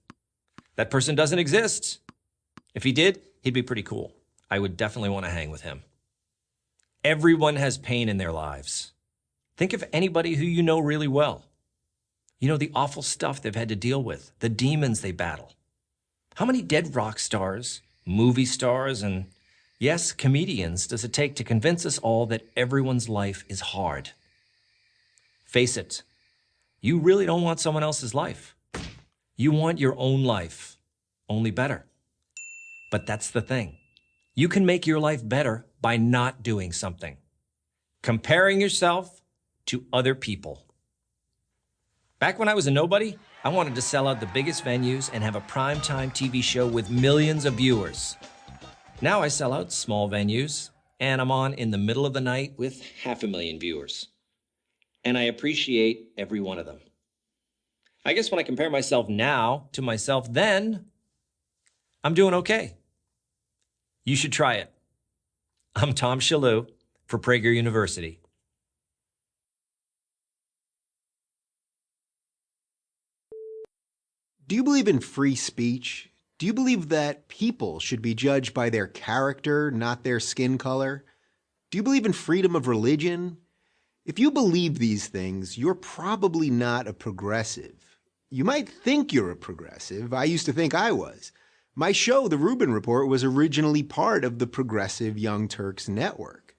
That person doesn't exist. If he did, he'd be pretty cool. I would definitely want to hang with him. Everyone has pain in their lives. Think of anybody who you know really well. You know the awful stuff they've had to deal with, the demons they battle. How many dead rock stars, movie stars, and yes, comedians does it take to convince us all that everyone's life is hard? Face it, you really don't want someone else's life. You want your own life, only better. But that's the thing. You can make your life better by not doing something. Comparing yourself to other people. Back when I was a nobody, I wanted to sell out the biggest venues and have a primetime TV show with millions of viewers. Now I sell out small venues, and I'm on in the middle of the night with 500,000 viewers. And I appreciate every one of them. I guess when I compare myself now to myself then, I'm doing okay. You should try it. I'm Tom Shalhoub for Prager University. Do you believe in free speech? Do you believe that people should be judged by their character, not their skin color? Do you believe in freedom of religion? If you believe these things, you're probably not a progressive. You might think you're a progressive. I used to think I was. My show, The Rubin Report, was originally part of the Progressive Young Turks network.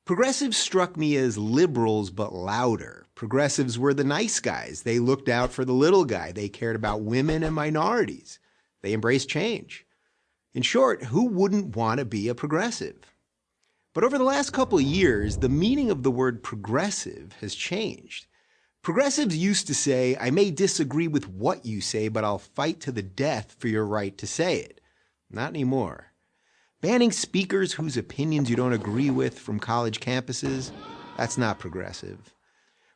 Progressives struck me as liberals, but louder. Progressives were the nice guys. They looked out for the little guy. They cared about women and minorities. They embraced change. In short, who wouldn't want to be a progressive? But over the last couple of years, the meaning of the word progressive has changed. Progressives used to say, I may disagree with what you say, but I'll fight to the death for your right to say it. Not anymore. Banning speakers whose opinions you don't agree with from college campuses, that's not progressive.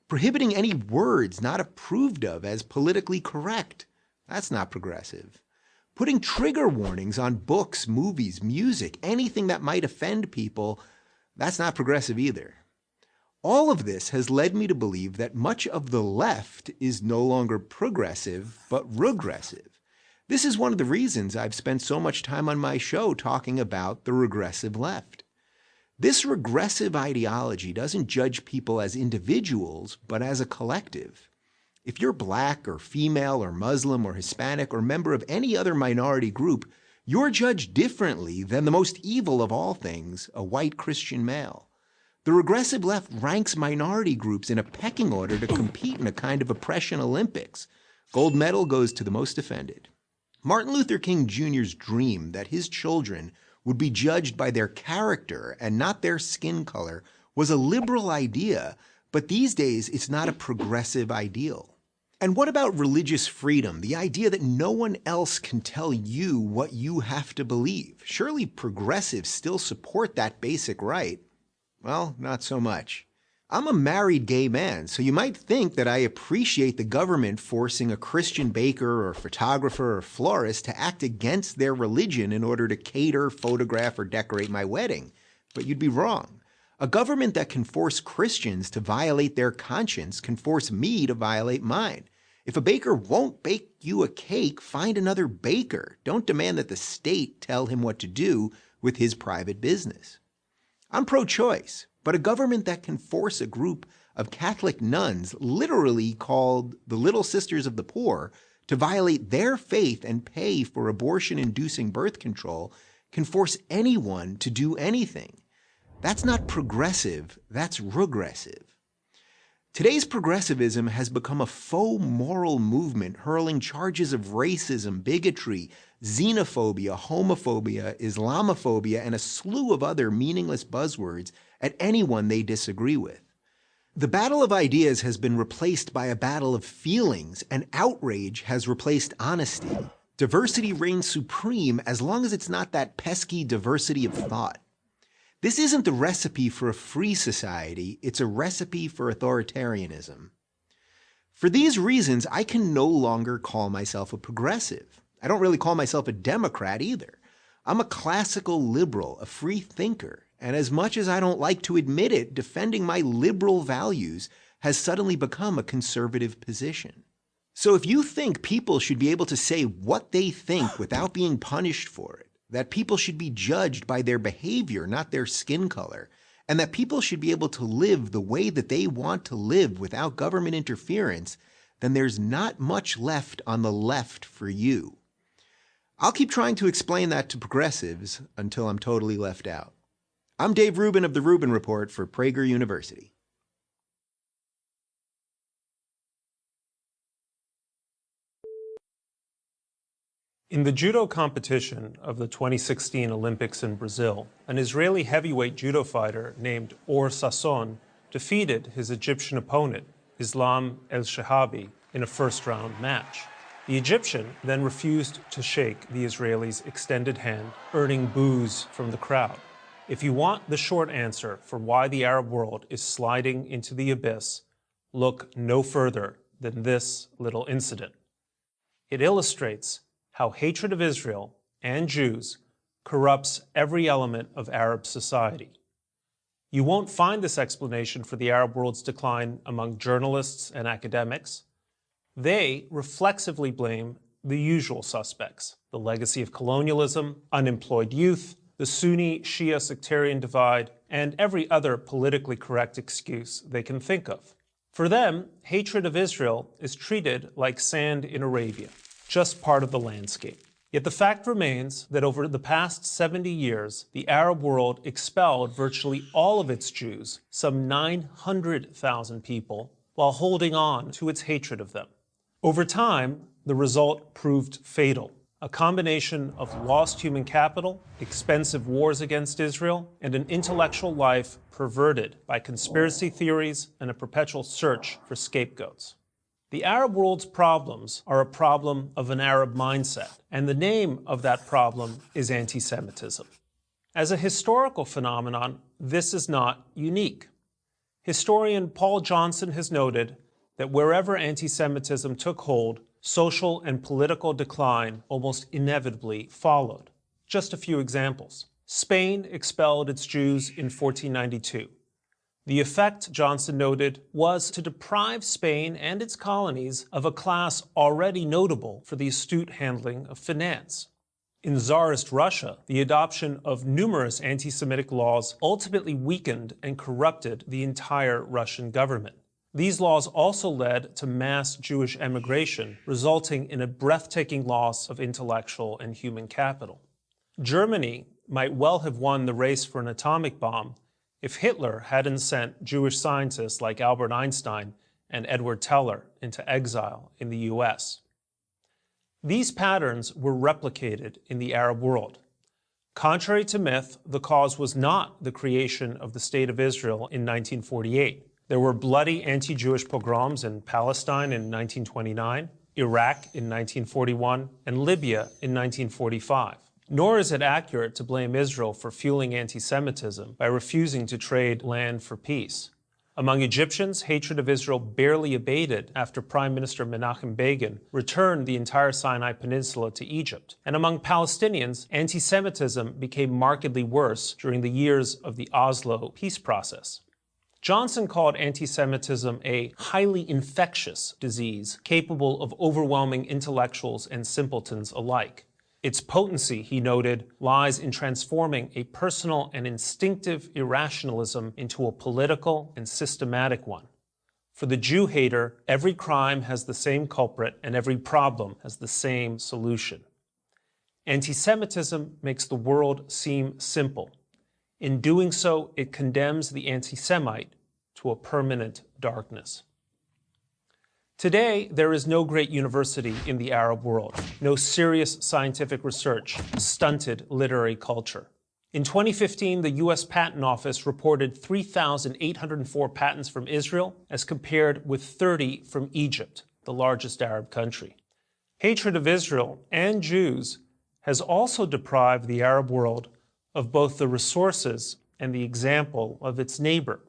Prohibiting any words not approved of as politically correct, that's not progressive. Putting trigger warnings on books, movies, music, anything that might offend people, that's not progressive either. All of this has led me to believe that much of the left is no longer progressive, but regressive. This is one of the reasons I've spent so much time on my show talking about the regressive left. This regressive ideology doesn't judge people as individuals, but as a collective. If you're black or female or Muslim or Hispanic or member of any other minority group, you're judged differently than the most evil of all things, a white Christian male. The regressive left ranks minority groups in a pecking order to compete in a kind of oppression Olympics. Gold medal goes to the most offended. Martin Luther King Jr.'s dream that his children would be judged by their character and not their skin color was a liberal idea, but these days it's not a progressive ideal. And what about religious freedom, the idea that no one else can tell you what you have to believe? Surely progressives still support that basic right. Well, not so much. I'm a married gay man, so you might think that I appreciate the government forcing a Christian baker or photographer or florist to act against their religion in order to cater, photograph, or decorate my wedding. But you'd be wrong. A government that can force Christians to violate their conscience can force me to violate mine. If a baker won't bake you a cake, find another baker. Don't demand that the state tell him what to do with his private business. I'm pro-choice, but a government that can force a group of Catholic nuns, literally called the Little Sisters of the Poor, to violate their faith and pay for abortion-inducing birth control can force anyone to do anything. That's not progressive, that's regressive. Today's progressivism has become a faux moral movement hurling charges of racism, bigotry, xenophobia, homophobia, Islamophobia, and a slew of other meaningless buzzwords at anyone they disagree with. The battle of ideas has been replaced by a battle of feelings, and outrage has replaced honesty. Diversity reigns supreme as long as it's not that pesky diversity of thought. This isn't the recipe for a free society, it's a recipe for authoritarianism. For these reasons, I can no longer call myself a progressive. I don't really call myself a Democrat either. I'm a classical liberal, a free thinker, and as much as I don't like to admit it, defending my liberal values has suddenly become a conservative position. So if you think people should be able to say what they think without being punished for it, that people should be judged by their behavior, not their skin color, and that people should be able to live the way that they want to live without government interference, then there's not much left on the left for you. I'll keep trying to explain that to progressives until I'm totally left out. I'm Dave Rubin of The Rubin Report for Prager University. In the judo competition of the 2016 Olympics in Brazil, an Israeli heavyweight judo fighter named Or Sasson defeated his Egyptian opponent, Islam El-Shahabi, in a first-round match. The Egyptian then refused to shake the Israeli's extended hand, earning boos from the crowd. If you want the short answer for why the Arab world is sliding into the abyss, look no further than this little incident. It illustrates how hatred of Israel and Jews corrupts every element of Arab society. You won't find this explanation for the Arab world's decline among journalists and academics. They reflexively blame the usual suspects: the legacy of colonialism, unemployed youth, the Sunni-Shia sectarian divide, and every other politically correct excuse they can think of. For them, hatred of Israel is treated like sand in Arabia, just part of the landscape. Yet the fact remains that over the past 70 years, the Arab world expelled virtually all of its Jews, some 900,000 people, while holding on to its hatred of them. Over time, the result proved fatal: a combination of lost human capital, expensive wars against Israel, and an intellectual life perverted by conspiracy theories and a perpetual search for scapegoats. The Arab world's problems are a problem of an Arab mindset, and the name of that problem is anti-Semitism. As a historical phenomenon, this is not unique. Historian Paul Johnson has noted that wherever anti-Semitism took hold, social and political decline almost inevitably followed. Just a few examples. Spain expelled its Jews in 1492. The effect, Johnson noted, was to deprive Spain and its colonies of a class already notable for the astute handling of finance. In Tsarist Russia, the adoption of numerous anti-Semitic laws ultimately weakened and corrupted the entire Russian government. These laws also led to mass Jewish emigration, resulting in a breathtaking loss of intellectual and human capital. Germany might well have won the race for an atomic bomb if Hitler hadn't sent Jewish scientists like Albert Einstein and Edward Teller into exile in the US. These patterns were replicated in the Arab world. Contrary to myth, the cause was not the creation of the State of Israel in 1948. There were bloody anti-Jewish pogroms in Palestine in 1929, Iraq in 1941, and Libya in 1945. Nor is it accurate to blame Israel for fueling anti-Semitism by refusing to trade land for peace. Among Egyptians, hatred of Israel barely abated after Prime Minister Menachem Begin returned the entire Sinai Peninsula to Egypt. And among Palestinians, anti-Semitism became markedly worse during the years of the Oslo peace process. Johnson called anti-Semitism a highly infectious disease capable of overwhelming intellectuals and simpletons alike. Its potency, he noted, lies in transforming a personal and instinctive irrationalism into a political and systematic one. For the Jew hater, every crime has the same culprit and every problem has the same solution. Anti-Semitism makes the world seem simple. In doing so, it condemns the anti-Semite to a permanent darkness. Today, there is no great university in the Arab world, no serious scientific research, stunted literary culture. In 2015, the U.S. Patent Office reported 3,804 patents from Israel as compared with 30 from Egypt, the largest Arab country. Hatred of Israel and Jews has also deprived the Arab world of both the resources and the example of its neighbor.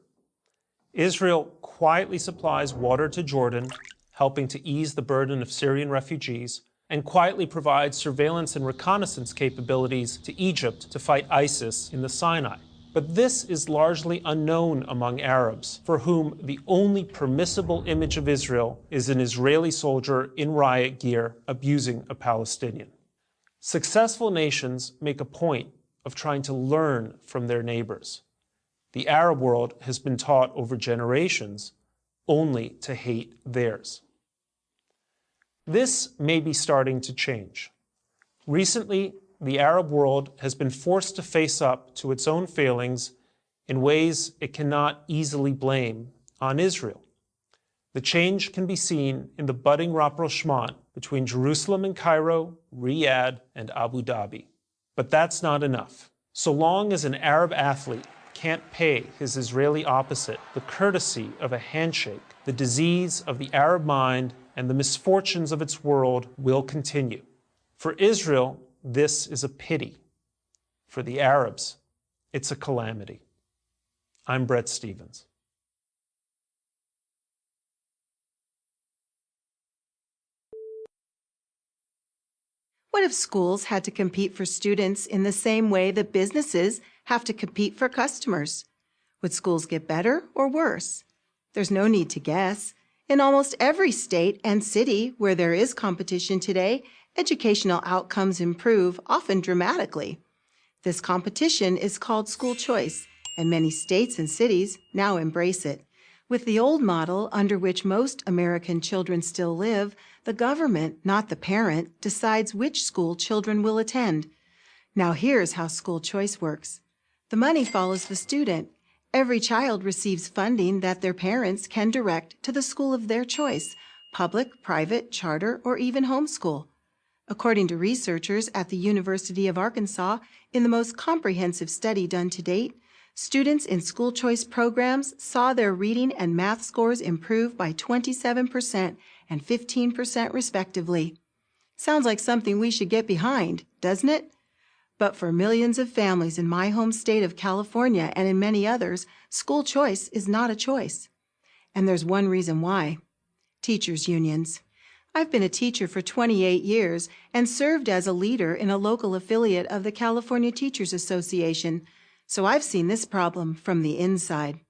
Israel quietly supplies water to Jordan, helping to ease the burden of Syrian refugees, and quietly provides surveillance and reconnaissance capabilities to Egypt to fight ISIS in the Sinai. But this is largely unknown among Arabs, for whom the only permissible image of Israel is an Israeli soldier in riot gear abusing a Palestinian. Successful nations make a point of trying to learn from their neighbors. The Arab world has been taught over generations only to hate theirs. This may be starting to change. Recently, the Arab world has been forced to face up to its own failings in ways it cannot easily blame on Israel. The change can be seen in the budding rapprochement between Jerusalem and Cairo, Riyadh, and Abu Dhabi. But that's not enough. So long as an Arab athlete can't pay his Israeli opposite the courtesy of a handshake, the disease of the Arab mind and the misfortunes of its world will continue. For Israel, this is a pity. For the Arabs, it's a calamity. I'm Brett Stevens. What if schools had to compete for students in the same way that businesses have to compete for customers? Would schools get better or worse? There's no need to guess. In almost every state and city where there is competition today, educational outcomes improve, often dramatically. This competition is called school choice, and many states and cities now embrace it. With the old model under which most American children still live, the government, not the parent, decides which school children will attend. Now here's how school choice works. The money follows the student. Every child receives funding that their parents can direct to the school of their choice, public, private, charter, or even homeschool. According to researchers at the University of Arkansas, in the most comprehensive study done to date, students in school choice programs saw their reading and math scores improve by 27% and 15% respectively. Sounds like something we should get behind, doesn't it? But for millions of families in my home state of California and in many others, school choice is not a choice. And there's one reason why. Teachers' unions. I've been a teacher for 28 years and served as a leader in a local affiliate of the California Teachers Association, so I've seen this problem from the inside.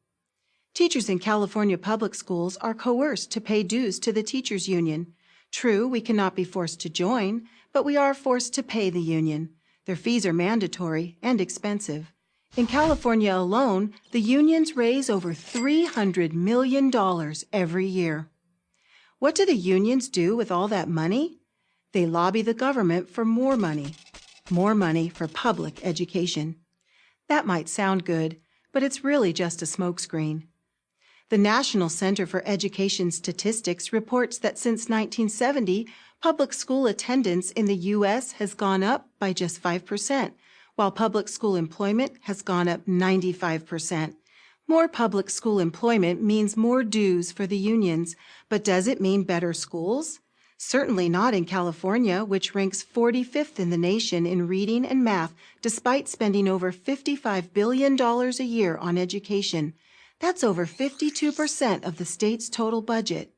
Teachers in California public schools are coerced to pay dues to the teachers' union. True, we cannot be forced to join, but we are forced to pay the union. Their fees are mandatory and expensive. In California alone, the unions raise over $300 million every year. What do the unions do with all that money? They lobby the government for more money for public education. That might sound good, but it's really just a smokescreen. The National Center for Education Statistics reports that since 1970, public school attendance in the U.S. has gone up by just 5%, while public school employment has gone up 95%. More public school employment means more dues for the unions, but does it mean better schools? Certainly not in California, which ranks 45th in the nation in reading and math, despite spending over $55 billion a year on education. That's over 52% of the state's total budget.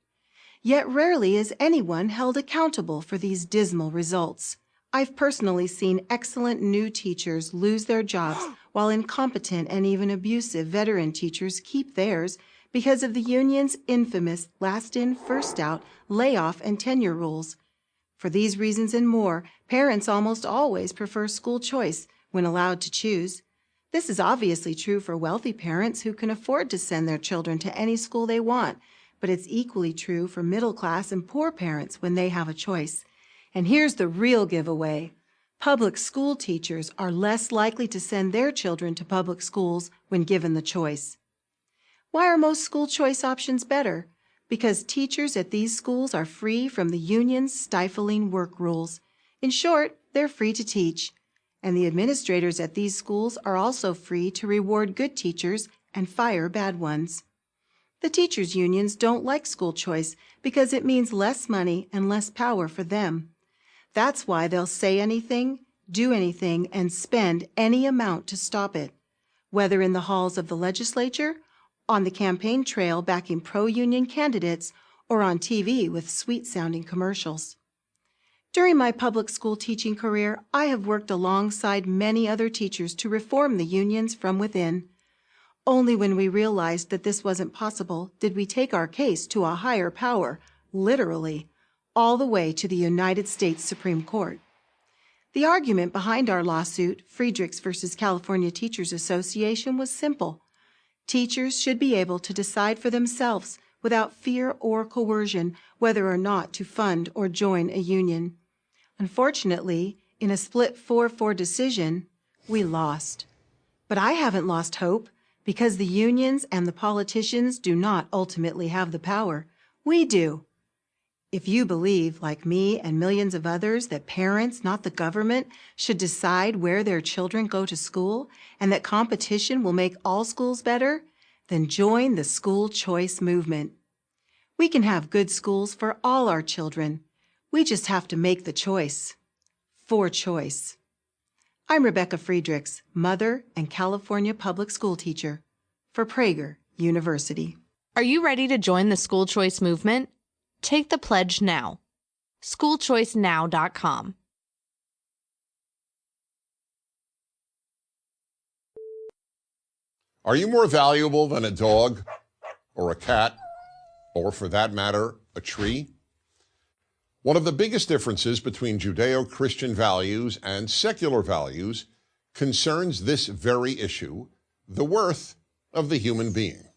Yet rarely is anyone held accountable for these dismal results. I've personally seen excellent new teachers lose their jobs while incompetent and even abusive veteran teachers keep theirs because of the union's infamous last-in, first-out, layoff, and tenure rules. For these reasons and more, parents almost always prefer school choice when allowed to choose. This is obviously true for wealthy parents who can afford to send their children to any school they want, but it's equally true for middle-class and poor parents when they have a choice. And here's the real giveaway. Public school teachers are less likely to send their children to public schools when given the choice. Why are most school choice options better? Because teachers at these schools are free from the union's stifling work rules. In short, they're free to teach. And the administrators at these schools are also free to reward good teachers and fire bad ones. The teachers' unions don't like school choice because it means less money and less power for them. That's why they'll say anything, do anything, and spend any amount to stop it, whether in the halls of the legislature, on the campaign trail backing pro-union candidates, or on TV with sweet-sounding commercials. During my public school teaching career, I have worked alongside many other teachers to reform the unions from within. Only when we realized that this wasn't possible did we take our case to a higher power, literally, all the way to the United States Supreme Court. The argument behind our lawsuit, Friedrichs versus California Teachers Association, was simple. Teachers should be able to decide for themselves, without fear or coercion, whether or not to fund or join a union. Unfortunately, in a split 4-4 decision, we lost. But I haven't lost hope, because the unions and the politicians do not ultimately have the power. We do. If you believe, like me and millions of others, that parents, not the government, should decide where their children go to school and that competition will make all schools better, then join the school choice movement. We can have good schools for all our children. We just have to make the choice. For choice. I'm Rebecca Friedrichs, mother and California public school teacher for Prager University. Are you ready to join the school choice movement? Take the pledge now. schoolchoicenow.com. Are you more valuable than a dog or a cat, or for that matter, a tree? One of the biggest differences between Judeo-Christian values and secular values concerns this very issue, the worth of the human being.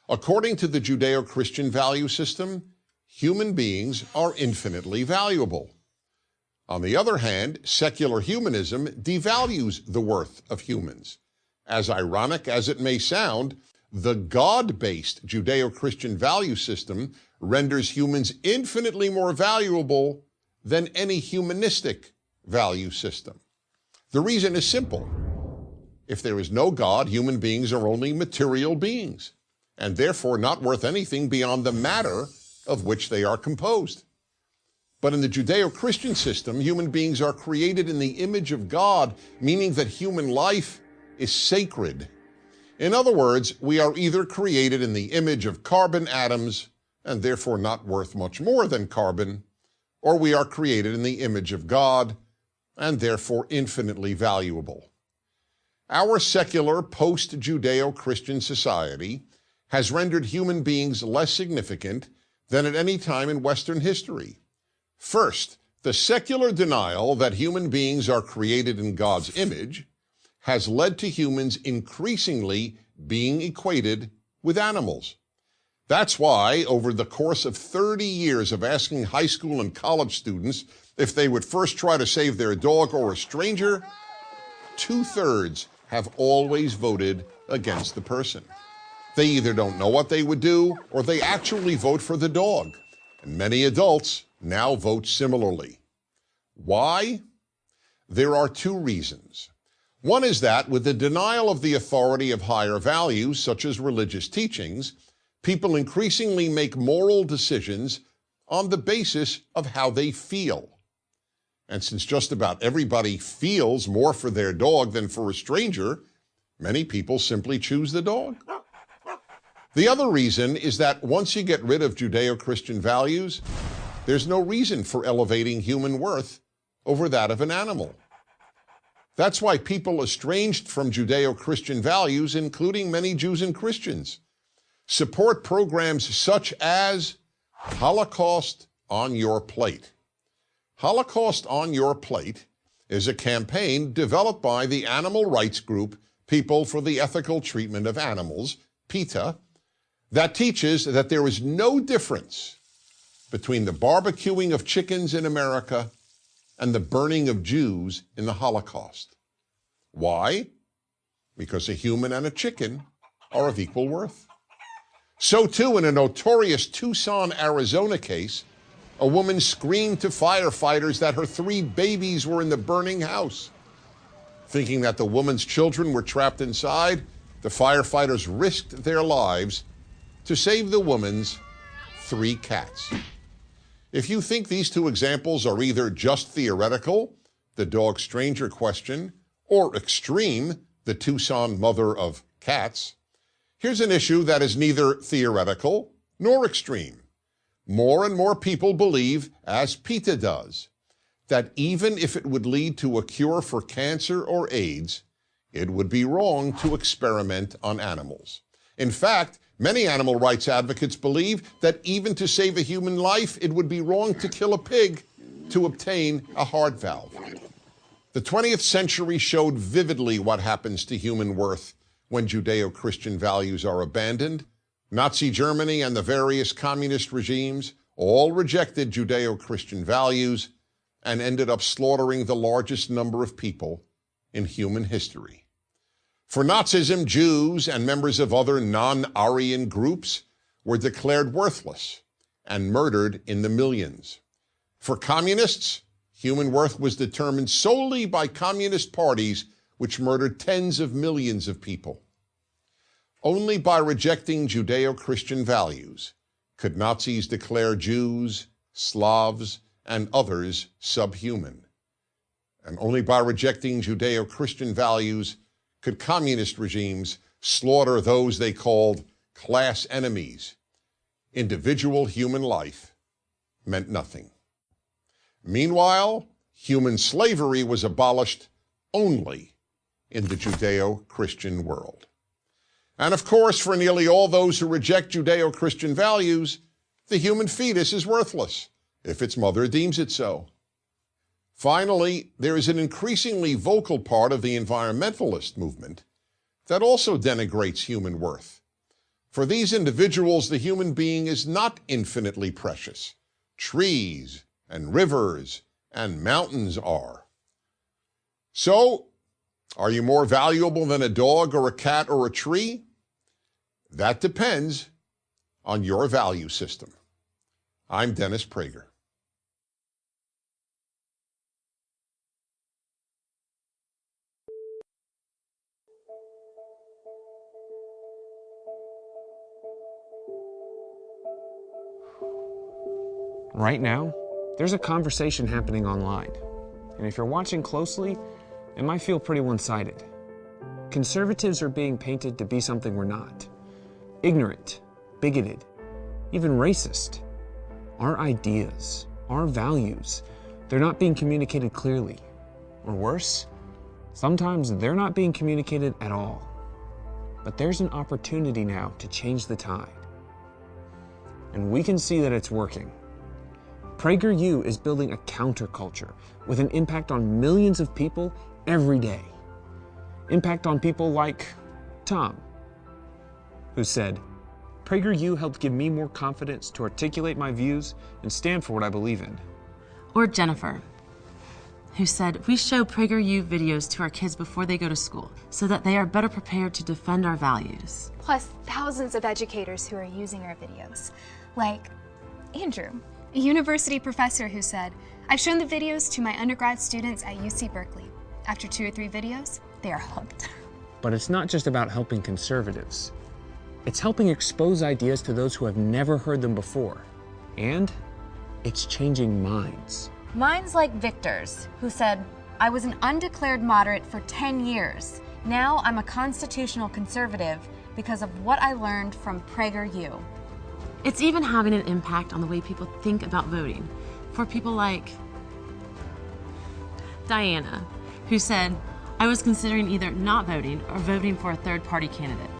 According to the Judeo-Christian value system, human beings are infinitely valuable. On the other hand, secular humanism devalues the worth of humans. As ironic as it may sound, the God-based Judeo-Christian value system renders humans infinitely more valuable than any humanistic value system. The reason is simple. If there is no God, human beings are only material beings, and therefore not worth anything beyond the matter of which they are composed. But in the Judeo-Christian system, human beings are created in the image of God, meaning that human life is sacred. In other words, we are either created in the image of carbon atoms, and therefore not worth much more than carbon, or we are created in the image of God, and therefore infinitely valuable. Our secular post-Judeo-Christian society has rendered human beings less significant than at any time in Western history. First, the secular denial that human beings are created in God's image has led to humans increasingly being equated with animals. That's why, over the course of 30 years of asking high school and college students if they would first try to save their dog or a stranger, 2/3 have always voted against the person. They either don't know what they would do, or they actually vote for the dog. And many adults now vote similarly. Why? There are two reasons. One is that with the denial of the authority of higher values, such as religious teachings, people increasingly make moral decisions on the basis of how they feel. And since just about everybody feels more for their dog than for a stranger, many people simply choose the dog. The other reason is that once you get rid of Judeo-Christian values, there's no reason for elevating human worth over that of an animal. That's why people estranged from Judeo-Christian values, including many Jews and Christians, support programs such as Holocaust on Your Plate. Holocaust on Your Plate is a campaign developed by the animal rights group People for the Ethical Treatment of Animals, PETA, that teaches that there is no difference between the barbecuing of chickens in America and the burning of Jews in the Holocaust. Why? Because a human and a chicken are of equal worth. So too, in a notorious Tucson, Arizona case, a woman screamed to firefighters that her 3 babies were in the burning house. Thinking that the woman's children were trapped inside, the firefighters risked their lives to save the woman's 3 cats. If you think these two examples are either just theoretical, the dog stranger question, or extreme, the Tucson mother of cats, here's an issue that is neither theoretical nor extreme. More and more people believe, as PETA does, that even if it would lead to a cure for cancer or AIDS, it would be wrong to experiment on animals. In fact, many animal rights advocates believe that even to save a human life, it would be wrong to kill a pig to obtain a heart valve. The 20th century showed vividly what happens to human worth when Judeo-Christian values are abandoned. Nazi Germany and the various communist regimes all rejected Judeo-Christian values and ended up slaughtering the largest number of people in human history. For Nazism, Jews and members of other non-Aryan groups were declared worthless and murdered in the millions. For communists, human worth was determined solely by communist parties which murdered tens of millions of people. Only by rejecting Judeo-Christian values could Nazis declare Jews, Slavs, and others subhuman. And only by rejecting Judeo-Christian values could communist regimes slaughter those they called class enemies. Individual human life meant nothing. Meanwhile, human slavery was abolished only in the Judeo-Christian world. And of course, for nearly all those who reject Judeo-Christian values, the human fetus is worthless, if its mother deems it so. Finally, there is an increasingly vocal part of the environmentalist movement that also denigrates human worth. For these individuals, the human being is not infinitely precious. Trees and rivers and mountains are. So, are you more valuable than a dog or a cat or a tree? That depends on your value system. I'm Dennis Prager. Right now, there's a conversation happening online. And if you're watching closely, it might feel pretty one-sided. Conservatives are being painted to be something we're not. Ignorant, bigoted, even racist. Our ideas, our values, they're not being communicated clearly. Or worse, sometimes they're not being communicated at all. But there's an opportunity now to change the tide. And we can see that it's working. PragerU is building a counterculture with an impact on millions of people every day. Impact on people like Tom, who said, "PragerU helped give me more confidence to articulate my views and stand for what I believe in." Or Jennifer, who said, "We show PragerU videos to our kids before they go to school so that they are better prepared to defend our values." Plus thousands of educators who are using our videos, like Andrew, a university professor who said, "I've shown the videos to my undergrad students at UC Berkeley. After 2 or 3 videos, they are hooked." But it's not just about helping conservatives. It's helping expose ideas to those who have never heard them before. And it's changing minds. Minds like Victor's, who said, "I was an undeclared moderate for 10 years. Now I'm a constitutional conservative because of what I learned from PragerU." It's even having an impact on the way people think about voting. For people like Diana, who said, "I was considering either not voting or voting for a third-party candidate.